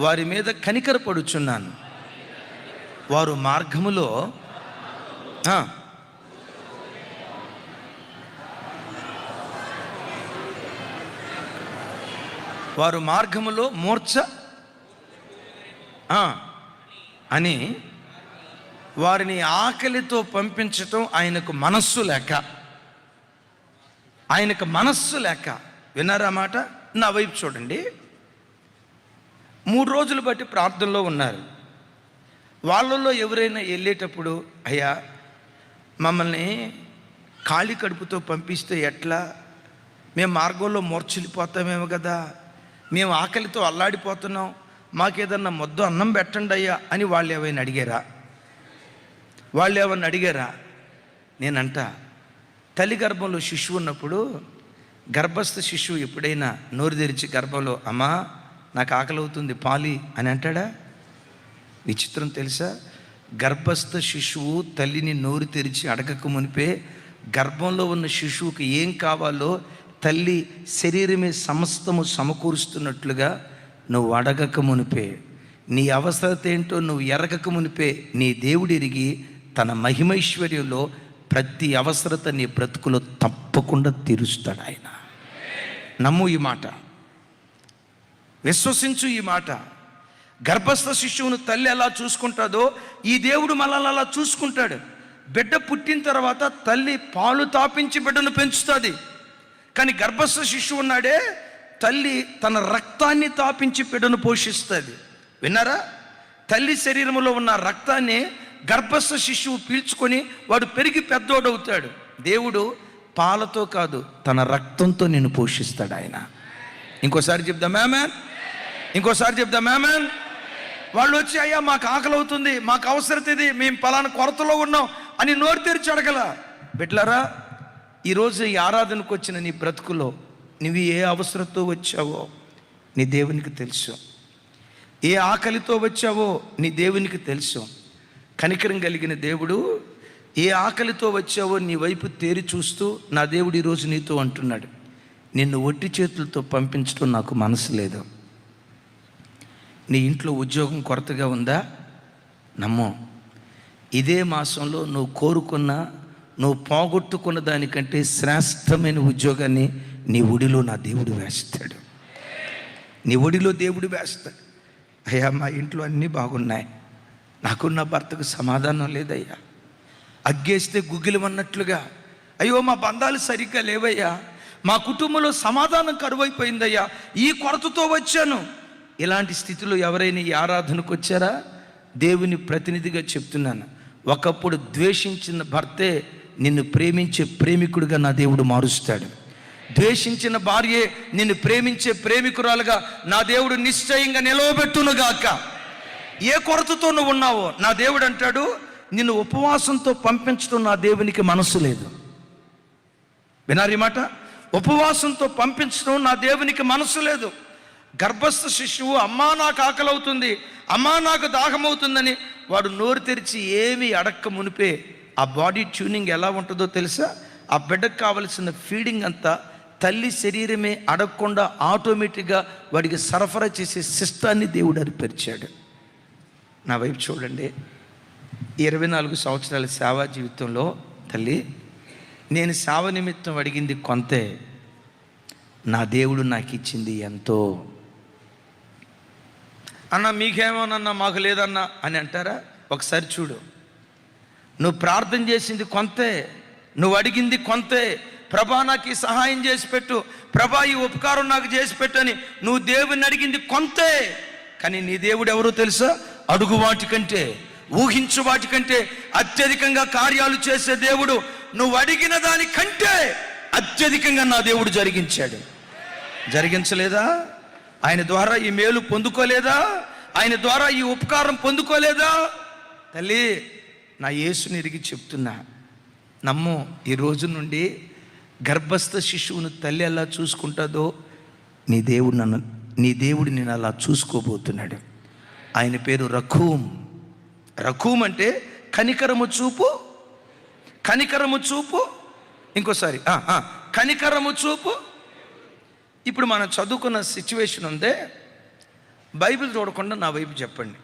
Speaker 1: వారి మీద కనికరపడుచున్నాను. వారు మార్గములో మూర్ఛ అని వారిని ఆకలితో పంపించటం ఆయనకు మనస్సు లేక. విన్నారా మాట? నా వైపు చూడండి. 3 రోజులు బట్టి ప్రార్థనలో ఉన్నారు. వాళ్ళల్లో ఎవరైనా వెళ్ళేటప్పుడు, అయ్యా మమ్మల్ని ఖాళీ కడుపుతో పంపిస్తే ఎట్లా? మేము మార్గంలో మూర్ఛిల్లిపోతామేమో కదా, మేము ఆకలితో అల్లాడిపోతున్నాం, మాకేదన్నా ముద్ద అన్నం పెట్టండి అయ్యా అని వాళ్ళు ఏమైనా అడిగారా? నేనంట తల్లి గర్భంలో శిశువు ఉన్నప్పుడు గర్భస్థ శిశువు ఎప్పుడైనా నోరు తెరిచి గర్భంలో అమ్మా నాకు ఆకలి అవుతుంది పాలి అని అంటాడా? విచిత్రం తెలుసా? గర్భస్థ శిశువు తల్లిని నోరు తెరిచి అడగక మునిపే గర్భంలో ఉన్న శిశువుకి ఏం కావాలో తల్లి శరీరమే సమస్తము సమకూరుస్తున్నట్లుగా నువ్వు అడగక మునిపే, నీ అవసరత ఏంటో నువ్వు ఎరగక మునిపే నీ దేవుడు ఎరిగి తన మహిమైశ్వర్యంలో ప్రతి అవసరత నీ బ్రతుకులో తప్పకుండా తీరుస్తాడు ఆయన. నమ్ము ఈ మాట, విశ్వసించు ఈ మాట. గర్భస్థ శిశువును తల్లి ఎలా చూసుకుంటుందో ఈ దేవుడు మనల్ని అలా చూసుకుంటాడు. బిడ్డ పుట్టిన తర్వాత తల్లి పాలు తాపించి బిడ్డను పెంచుతుంది. కానీ గర్భస్థ శిశువు ఉన్నాడే, తల్లి తన రక్తాన్ని తాపించి బిడ్డను పోషిస్తుంది. విన్నారా? తల్లి శరీరంలో ఉన్న రక్తాన్ని గర్భస్థ శిశువు పీల్చుకొని వాడు పెరిగి పెద్దోడవుతాడు. దేవుడు పాలతో కాదు తన రక్తంతో నిన్ను పోషిస్తాడు ఆయన. ఇంకోసారి చెప్దాం ఆమేన్. ఇంకోసారి చెప్దాం ఆమేన్. వాళ్ళు వచ్చి అయ్యా మాకు ఆకలి అవుతుంది, మాకు అవసరం ఇది, మేము పలానా కొరతలో ఉన్నాం అని నోరు తెరిచి అడగల. బిడ్డలారా, ఈరోజు ఈ ఆరాధనకు వచ్చిన నీ బ్రతుకులో నువ్వు ఏ అవసరంతో వచ్చావో నీ దేవునికి తెలుసు. ఏ ఆకలితో వచ్చావో నీ దేవునికి తెలుసు. కనికరం కలిగిన దేవుడు ఏ ఆకలితో వచ్చావో నీ వైపు తేరి చూస్తూ నా దేవుడు ఈరోజు నీతో అంటున్నాడు, నిన్ను ఒట్టి చేతులతో పంపించడం నాకు మనసు లేదు. నీ ఇంట్లో ఉద్యోగం కొరతగా ఉందా? నమ్మో, ఇదే మాసంలో నువ్వు కోరుకున్న, నువ్వు పోగొట్టుకున్న దానికంటే శ్రేష్టమైన ఉద్యోగాన్ని నీ ఒడిలో నా దేవుడు వేస్తాడు. నీ ఒడిలో దేవుడు వేస్తాడు. అయ్యా మా ఇంట్లో అన్నీ బాగున్నాయి, నాకున్న భర్తకు సమాధానం లేదయ్యా, అగ్గేస్తే గుగ్గిలమన్నట్లుగా, అయ్యో మా బంధాలు సరిగ్గా లేవయ్యా, మా కుటుంబంలో సమాధానం కరువైపోయిందయ్యా, ఈ కొరతతో వచ్చాను. ఇలాంటి స్థితిలో ఎవరైనా ఈ ఆరాధనకు వచ్చారా? దేవుని ప్రతినిధిగా చెప్తున్నాను, ఒకప్పుడు ద్వేషించిన భర్తే నిన్ను ప్రేమించే ప్రేమికుడిగా నా దేవుడు మారుస్తాడు. ద్వేషించిన భార్యే నిన్ను ప్రేమించే ప్రేమికురాలుగా నా దేవుడు నిశ్చయంగా నిలవబెట్టునుగాక. ఏ కొరతతో నువ్వు ఉన్నావో నా దేవుడు అంటాడు, నిన్ను ఉపవాసంతో పంపించడం నా దేవునికి మనసు లేదు. వినారు ఈ మాట? ఉపవాసంతో పంపించడం నా దేవునికి మనసు లేదు. గర్భస్థ శిశువు అమ్మా నాకు ఆకలి అవుతుంది, అమ్మా నాకు దాహం అవుతుందని వాడు నోరు తెరిచి ఏమీ అడక్క మునిపే ఆ బాడీ ట్యూనింగ్ ఎలా ఉంటుందో తెలుసా? ఆ బిడ్డకు కావలసిన ఫీడింగ్ అంతా తల్లి శరీరమే అడగకుండా ఆటోమేటిక్గా వాడికి సరఫరా చేసే సిస్టాన్ని దేవుడు ఏర్పరిచాడు. నా వైపు చూడండి. 24 సంవత్సరాల సేవా జీవితంలో తల్లి నేను సేవ నిమిత్తం అడిగింది కొంతే, నా దేవుడు నాకు ఇచ్చింది ఎంతో. అన్న మీకేమోనన్నా మాకు లేదన్నా అని అంటారా? ఒకసారి చూడు, నువ్వు ప్రార్థన చేసింది కొంతే, నువ్వు అడిగింది కొంతే. ప్రభా నాకు ఈ సహాయం చేసి పెట్టు, ప్రభా ఈ ఉపకారం నాకు చేసి పెట్టు అని నువ్వు దేవుని అడిగింది కొంతే. కానీ నీ దేవుడు ఎవరో తెలుసా? అడుగు వాటికంటే, ఊహించు వాటికంటే అత్యధికంగా కార్యాలు చేసే దేవుడు. నువ్వు అడిగిన దానికంటే అత్యధికంగా నా దేవుడు జరిగించాడు. జరిగించలేదా? ఆయన ద్వారా ఈ మేలు పొందుకోలేదా? ఆయన ద్వారా ఈ ఉపకారం పొందుకోలేదా? తల్లి, నా యేసుని ఎరిగి చెప్తున్నా, నమ్ము. ఈ రోజు నుండి గర్భస్థ శిశువును తల్లి ఎలా చూసుకుంటుందో నీ దేవుడు నేను అలా చూసుకోబోతున్నాడు. ఆయన పేరు రఖూమ్. రఖూమ్ అంటే కనికరము చూపు. కనికరము చూపు. ఇంకోసారి కనికరము చూపు. ఇప్పుడు మనం చదువుకున్న సిచ్యువేషన్ ఉందే, బైబిల్ చూడకుండా నా వైపు చెప్పండి.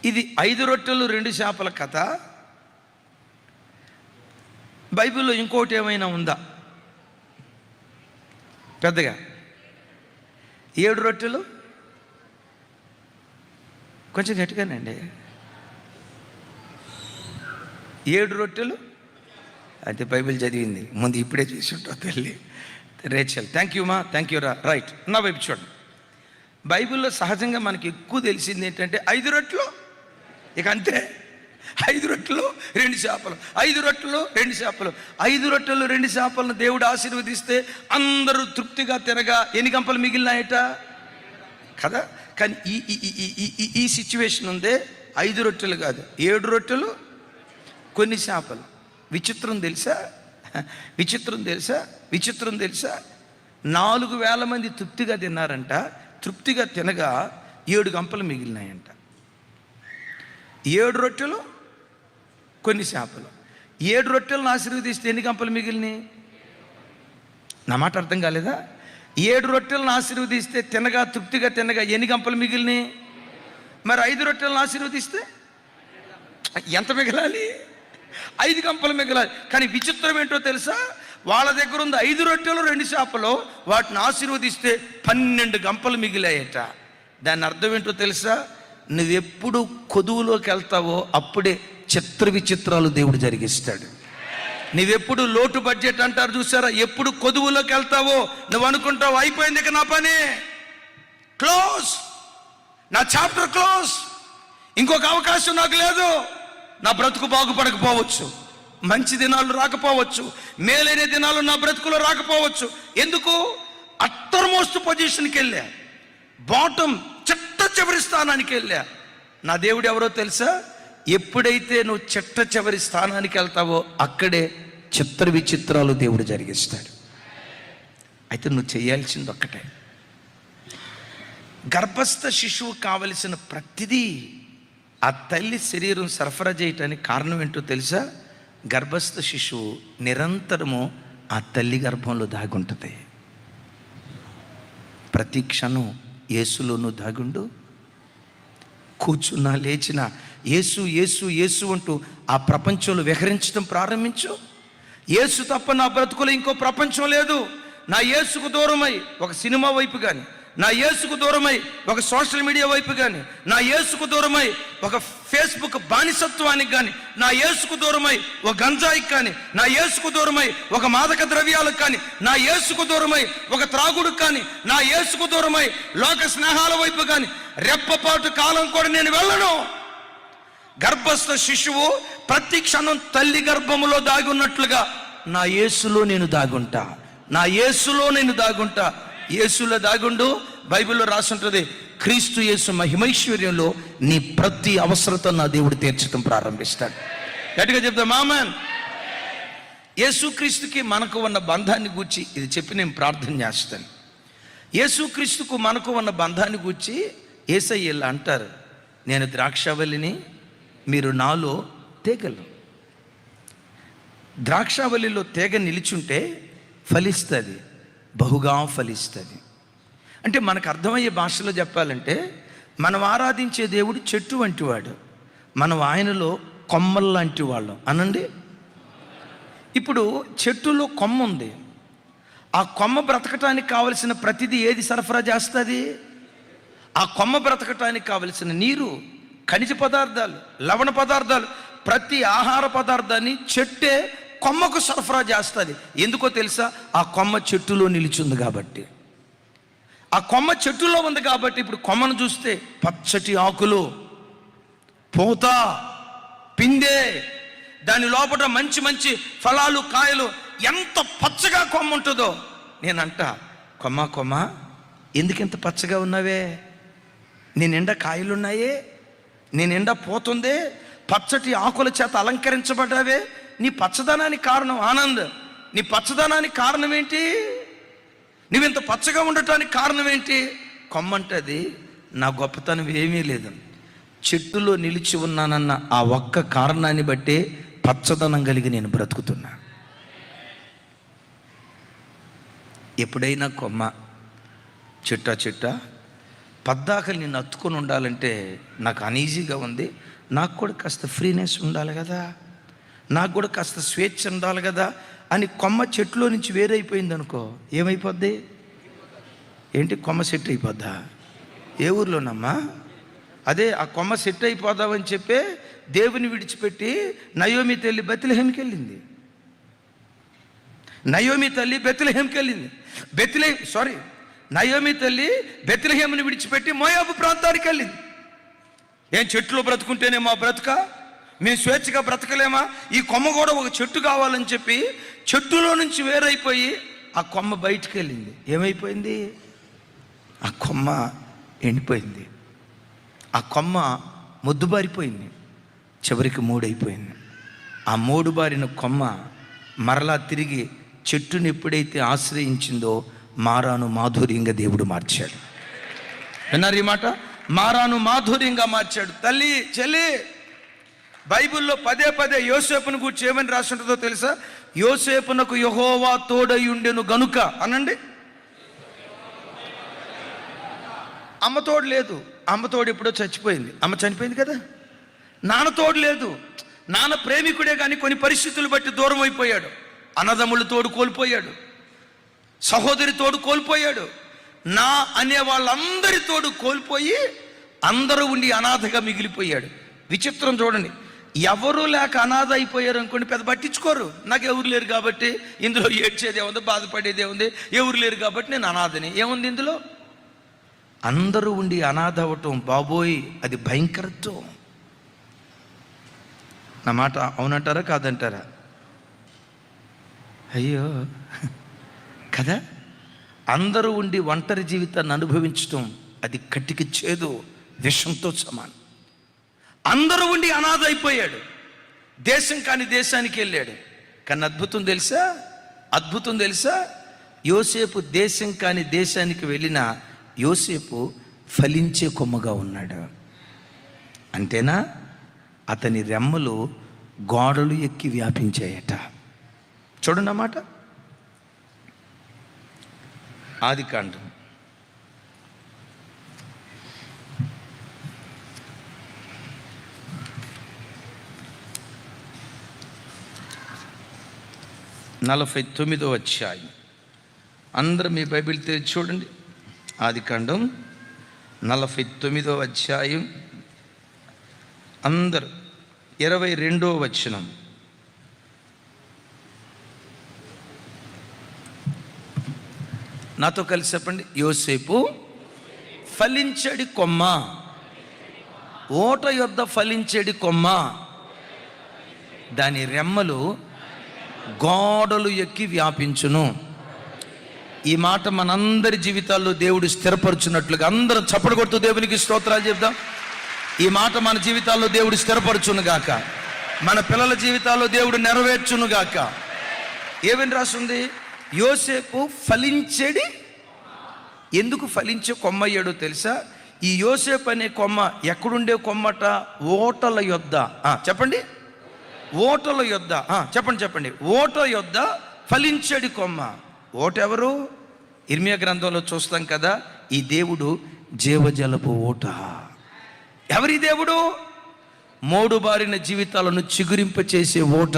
Speaker 1: ఇది 5 రొట్టెలు 2 చేపల కథ. బైబిల్లో ఇంకోటి ఏమైనా ఉందా పెద్దగా? 7 రొట్టెలు, కొంచెం గట్టిగానండి, 7 రొట్టెలు అంటే బైబిల్ చదివింది ముందు ఇప్పుడే చూసి ఉంటావు తల్లి. రేచల్, థ్యాంక్ యూ మా, థ్యాంక్ యూ రా. రైట్, నా వైపు చూడండి. బైబిల్లో సహజంగా మనకి ఎక్కువ తెలిసింది ఏంటంటే 5 రొట్టెలు, ఇక అంతే. 5 రొట్టెలు 2 చేపలు, 5 రొట్టెలు 2 చేపలు, 5 రొట్టెలు 2 చేపలను దేవుడు ఆశీర్వదిస్తే అందరూ తృప్తిగా తినగా ఎన్ని గంపలు మిగిలినాయట కదా? కానీ ఈ సిచ్యువేషన్ ఉందే, 5 రొట్టెలు కాదు, 7 రొట్టెలు కొన్ని చేపలు. విచిత్రం తెలుసా? విచిత్రం తెలుసా? విచిత్రం తెలుసా? 4,000 మంది తృప్తిగా తిన్నారంట. తృప్తిగా తినగా 7 గంపలు మిగిలినాయంట. 7 రొట్టెలు, కొన్ని చేపలు. 7 రొట్టెలను ఆశీర్వదిస్తే ఎన్ని గంపలు మిగిలినాయి? నా మాట అర్థం కాలేదా? 7 రొట్టెలను ఆశీర్వదిస్తే తినగా, తృప్తిగా తినగా ఎన్ని గంపలు మిగిలినాయి? మరి 5 రొట్టెలను ఆశీర్వదిస్తే ఎంత మిగలాలి? 5 గంపలు మిగలాలి. కానీ విచిత్రం ఏంటో తెలుసా? వాళ్ళ దగ్గర ఉంది 5 రొట్టెలు 2 చేపలు, వాటిని ఆశీర్వదిస్తే 12 గంపలు మిగిలాయట. దాని అర్థం ఏంటో తెలుసా? నువ్వెప్పుడు కొదువులోకి వెళ్తావో అప్పుడే చిత్ర విచిత్రాలు దేవుడు జరిగిస్తాడు. నువ్వెప్పుడు లోటు బడ్జెట్ అంటారు చూసారా, ఎప్పుడు కొదువులోకి వెళ్తావో నువ్వు అనుకుంటావు అయిపోయింది, ఇక నా పని క్లోజ్, నా చాప్టర్ క్లోజ్, ఇంకొక అవకాశం నాకు లేదు, నా బ్రతుకు బాగుపడకపోవచ్చు, మంచి దినాలు రాకపోవచ్చు, మేలైన దినాలు నా బ్రతుకులో రాకపోవచ్చు. ఎందుకు? అట్టర్మోస్ట్ పొజిషన్కి వెళ్ళా, బాటమ్ చిట్ట చివరి స్థానానికి వెళ్ళా. నా దేవుడు ఎవరో తెలుసా? ఎప్పుడైతే నువ్వు చిట్ట చివరి స్థానానికి వెళ్తావో అక్కడే చిత్ర విచిత్రాలు దేవుడు జరిగిస్తాడు. అయితే నువ్వు చేయాల్సింది ఒక్కటే, గర్భస్థ శిశువు కావలసిన ప్రతిదీ ఆ తల్లి శరీరం సరఫరా చేయటానికి కారణం ఏంటో తెలుసా? గర్భస్థ శిశువు నిరంతరము ఆ తల్లి గర్భంలో దాగుంటుంది. ప్రతి క్షణం యేసులోనూ దాగుండు. కూర్చున్నా లేచినా యేసు యేసు యేసు అంటూ ఆ ప్రపంచంలో విహరించడం ప్రారంభించు. యేసు తప్ప నా బ్రతుకులో ఇంకో ప్రపంచం లేదు. నా యేసుకు దూరమై ఒక సినిమా వైపు కానీ, నా యేసుకు దూరమై ఒక సోషల్ మీడియా వైపు కానీ, నా యేసుకు దూరమై ఒక ఫేస్బుక్ బానిసత్వానికి కానీ, నా యేసుకు దూరమై ఒక గంజాయికి కానీ, నా యేసుకు దూరమై ఒక మాదక ద్రవ్యాలకు కానీ, నా యేసుకు దూరమై ఒక త్రాగుడుకు కానీ, నా యేసుకు దూరమై లోక స్నేహాల వైపు కానీ రెప్పపాటు కాలం కూడా నేను వెళ్ళను. గర్భస్థ శిశువు ప్రతి క్షణం తల్లి గర్భములో దాగి ఉన్నట్లుగా నా యేసులో నేను దాగుంటా, నా యేసులో నేను దాగుంటా. యేసులో దాగుండు. బైబిల్లో రాసుంటుంది, క్రీస్తు యేసు మహిమైశ్వర్యంలో నీ ప్రతి అవసరత నా దేవుడు తీర్చడం ప్రారంభిస్తాడు. గట్టిగా చెప్తా మామన్. యేసుక్రీస్తుకి మనకు ఉన్న బంధాన్ని గూర్చి ఇది చెప్పి నేను ప్రార్థన చేస్తాను. యేసుక్రీస్తుకు మనకు ఉన్న బంధాన్ని గూర్చి యేసయ్య ఇలా అంటారు, నేను ద్రాక్షావల్లిని, మీరు నాలో తీగలు. ద్రాక్షావల్లిలో తీగ నిలిచుంటే ఫలిస్తుంది, బహుగా ఫలిస్తుంది. అంటే మనకు అర్థమయ్యే భాషలో చెప్పాలంటే మనం ఆరాధించే దేవుడు చెట్టు వంటివాడు, మనం ఆయనలో కొమ్మలు లాంటి వాళ్ళం అనండి. ఇప్పుడు చెట్టులో కొమ్మ ఉంది, ఆ కొమ్మ బ్రతకటానికి కావలసిన ప్రతిదీ ఏది సరఫరా చేస్తుంది? ఆ కొమ్మ బ్రతకటానికి కావలసిన నీరు, ఖనిజ పదార్థాలు, లవణ పదార్థాలు, ప్రతి ఆహార పదార్థాన్ని చెట్టే కొమ్మకు సరఫరా చేస్తుంది. ఎందుకో తెలుసా? ఆ కొమ్మ చెట్టులో నిలిచింది కాబట్టి. ఆ కొమ్మ చెట్టులో ఉంది కాబట్టి ఇప్పుడు కొమ్మను చూస్తే పచ్చటి ఆకులు, పూత, పిందె, దాని లోపల మంచి మంచి ఫలాలు, కాయలు, ఎంత పచ్చగా కొమ్మ ఉంటుందో. నేనంట, కొమ్మ కొమ్మ ఎందుకు ఇంత పచ్చగా ఉన్నావే? నీ నిండా కాయలున్నాయే, నీ నిండా పోతుందే, పచ్చటి ఆకుల చేత అలంకరించబడ్డావే, నీ పచ్చదనానికి కారణం ఆనంద్. నీ పచ్చదనానికి కారణం ఏంటి? నువ్వింత పచ్చగా ఉండటానికి కారణం ఏంటి? కొమ్మంటది నా గొప్పతనం ఏమీ లేదు, చెట్టులో నిలిచి ఉన్నానన్న ఆ ఒక్క కారణాన్ని బట్టే పచ్చదనం కలిగి నేను బ్రతుకుతున్నా. ఎప్పుడైనా కొమ్మ చిట్ట పద్దాకలు నేను అత్తుకొని ఉండాలంటే నాకు అనీజీగా ఉంది. నాకు కూడా కాస్త ఫ్రీనెస్ ఉండాలి కదా, నాకు కూడా కాస్త స్వేచ్ఛ ఉండాలి కదా అని కొమ్మ చెట్టులో నుంచి వేరైపోయింది అనుకో, ఏమైపోద్ది? ఏంటి, కొమ్మ సెట్ అయిపోద్దా? ఏ ఊర్లోనమ్మా? అదే ఆ కొమ్మ సెట్ అయిపోదామని చెప్పే దేవుని విడిచిపెట్టి నయోమి తల్లి బెత్లెహేంకి వెళ్ళింది. నయోమి తల్లి బెత్లెహేంకి వెళ్ళింది. నయోమి తల్లి బెత్లెహేముని విడిచిపెట్టి మోయాబు ప్రాంతానికి వెళ్ళింది. ఏం చెట్టులో బ్రతుకుంటేనే మా బ్రతుక? మేము స్వేచ్ఛగా బ్రతకలేమా? ఈ కొమ్మ కూడా ఒక చెట్టు కావాలని చెప్పి చెట్టులో నుంచి వేరైపోయి ఆ కొమ్మ బయటికి వెళ్ళింది. ఏమైపోయింది? ఆ కొమ్మ ఎండిపోయింది, ఆ కొమ్మ మొద్దుబారిపోయింది, చివరికి మూడైపోయింది. ఆ మోడుబారిన కొమ్మ మరలా తిరిగి చెట్టుని ఎప్పుడైతే ఆశ్రయించిందో మారాను మాధుర్యంగా దేవుడు మార్చాడు. విన్నారు ఈ మాట? మారాను మాధుర్యంగా మార్చాడు. తల్లి, చెల్లి, బైబిల్లో పదే పదే యోసేపును గురించి ఏమని రాసి ఉంటుందో తెలుసా? యోసేపునకు యెహోవా తోడయుండెను గనుక అనండి. అమ్మ తోడు లేదు. అమ్మ తోడు ఎప్పుడో చచ్చిపోయింది. అమ్మ చనిపోయింది కదా. నాన్న తోడు లేదు. నాన్న ప్రేమికుడే కానీ కొన్ని పరిస్థితులు బట్టి దూరం అయిపోయాడు. అన్నదమ్ముళ్ళు తోడు కోల్పోయాడు, సహోదరి తోడు కోల్పోయాడు, నా అనే వాళ్ళందరి తోడు కోల్పోయి అందరూ ఉండి అనాథగా మిగిలిపోయాడు. విచిత్రం చూడండి, ఎవరు లేక అనాథ అయిపోయారు అనుకోండి, పెద్ద పట్టించుకోరు. నాకు ఎవరు లేరు కాబట్టి ఇందులో ఏడ్చేది ఏముంది, బాధపడేది ఏముంది, ఎవరు లేరు కాబట్టి నేను అనాథని. ఏముంది ఇందులో? అందరూ ఉండి అనాథ అవ్వటం, బాబోయ్, అది భయంకరత్వం. నా మాట అవునంటారా కాదంటారా? అయ్యో కదా. అందరూ ఉండి ఒంటరి జీవితాన్ని అనుభవించటం అది కట్టికి చేదు, విషంతో సమానం. అందరూ ఉండి అనాథ అయిపోయాడు. దేశం కాని దేశానికి వెళ్ళాడు. కానీ అద్భుతం తెలుసా? యోసేపు దేశం కాని దేశానికి వెళ్ళిన యోసేపు ఫలించే కొమ్మగా ఉన్నాడు. అంతేనా? అతని రెమ్మలు గోడలు ఎక్కి వ్యాపించాయట. చూడండి అన్నమాట. ఆదికాండం 49వ అధ్యాయం. అందరూ మీ బైబిల్ తెరిచి చూడండి. ఆదికాండం 49వ అధ్యాయం, అందరూ 22వ వచనం. నాతో కలిసి చెప్పండి. యోసేపు ఫలించడి కొమ్మ, ఓట యొద్ద ఫలించడి కొమ్మ, దాని రెమ్మలు గోడలు ఎక్కి వ్యాపించును. ఈ మాట మనందరి జీవితాల్లో దేవుడు స్థిరపరచున్నట్లుగా అందరూ చప్పట్లు కొడుతూ దేవునికి స్తోత్రాలు చెప్దాం. ఈ మాట మన జీవితాల్లో దేవుడు స్థిరపరచునుగాక, మన పిల్లల జీవితాల్లో దేవుడు నెరవేర్చునుగాక. ఏమని రాస్తుంది? యోసేపు ఫలించేడి. ఎందుకు ఫలించే కొమ్మ అయ్యాడో తెలుసా? ఈ యోసేపు అనే కొమ్మ ఎక్కడుండే కొమ్మట? ఓటల యొద్ద. చెప్పండి, ఓటల యొద్ద. చెప్పండి, ఓట యొద్ద ఫలించేడి కొమ్మ. ఓట ఎవరు? ఇర్మియా గ్రంథంలో చూస్తాం కదా, ఈ దేవుడు జీవజలపు ఓట. ఎవరి దేవుడు? మోడుబారిన జీవితాలను చిగురింపచేసే ఓట.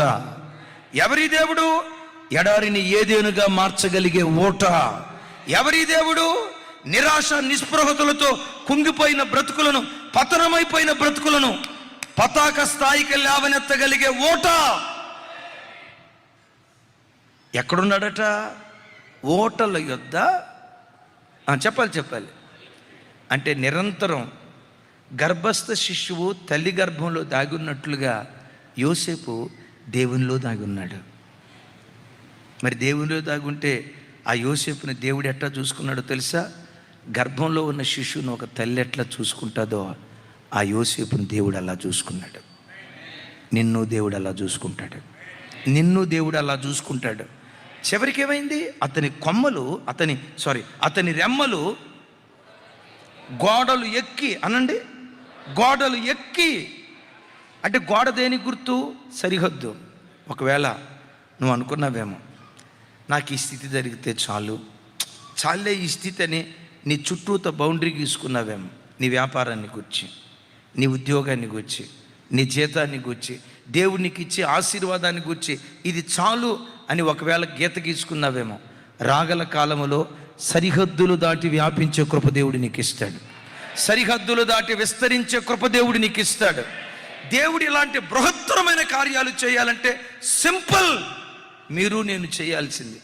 Speaker 1: ఎవరి దేవుడు? ఎడారిని ఏదేనుగా మార్చగలిగే ఓట. ఎవరి దేవుడు? నిరాశ నిస్పృహతులతో కుంగిపోయిన బ్రతుకులను, పతనమైపోయిన బ్రతుకులను పతాక స్థాయికి లేవనెత్తగలిగే ఓట. ఎక్కడున్నాడట? ఓటల యొద్ద. చెప్పాలి. అంటే నిరంతరం గర్భస్థ శిశువు తల్లి గర్భంలో దాగి ఉన్నట్లుగా యోసేపు దేవునిలో దాగి ఉన్నాడు. మరి దేవునిలో దాగి ఉంటే ఆ యోసేపుని దేవుడు ఎట్లా చూసుకున్నాడో తెలుసా? గర్భంలో ఉన్న శిశువును ఒక తల్లి ఎట్లా చూసుకుంటుందో ఆ యోసేపుని దేవుడు అలా చూసుకున్నాడు. నిన్ను దేవుడు అలా చూసుకుంటాడు. చివరికి ఏమైంది? అతని కొమ్మలు, అతని రెమ్మలు గోడలు ఎక్కి. అనండి, గోడలు ఎక్కి. అంటే గోడ దేనికి గుర్తు? సరిహద్దు. ఒకవేళ నువ్వు అనుకున్నావేమో, నాకు ఈ స్థితి జరిగితే చాలే ఈ స్థితి అని నీ చుట్టూతో బౌండరీ గీసుకున్నావేమో. నీ వ్యాపారాన్ని గురించి, నీ ఉద్యోగాన్ని గురించి, నీ జీతాన్ని గురించి, దేవునికి ఇచ్చే ఆశీర్వాదాన్ని గురించి ఇది చాలు అని ఒకవేళ గీత గీసుకున్నావేమో. రాగల కాలములో సరిహద్దులు దాటి వ్యాపించే కృపదేవుడు నీకు ఇస్తాడు. సరిహద్దులు దాటి విస్తరించే కృపదేవుడు నీకు ఇస్తాడు. దేవుడు ఇలాంటి బృహత్తరమైన కార్యాలు చేయాలంటే సింపుల్, మీరు నేను చేయాల్సింది.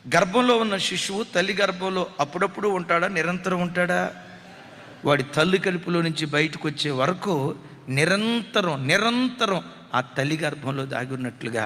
Speaker 1: గర్భంలో ఉన్న శిశువు తల్లి గర్భంలో అప్పుడప్పుడు ఉంటాడా? నిరంతరం ఉంటాడా? వాడి తల్లి కడుపులో నుంచి బయటకు వచ్చే వరకు నిరంతరం ఆ తల్లి గర్భంలో దాగి ఉన్నట్లుగా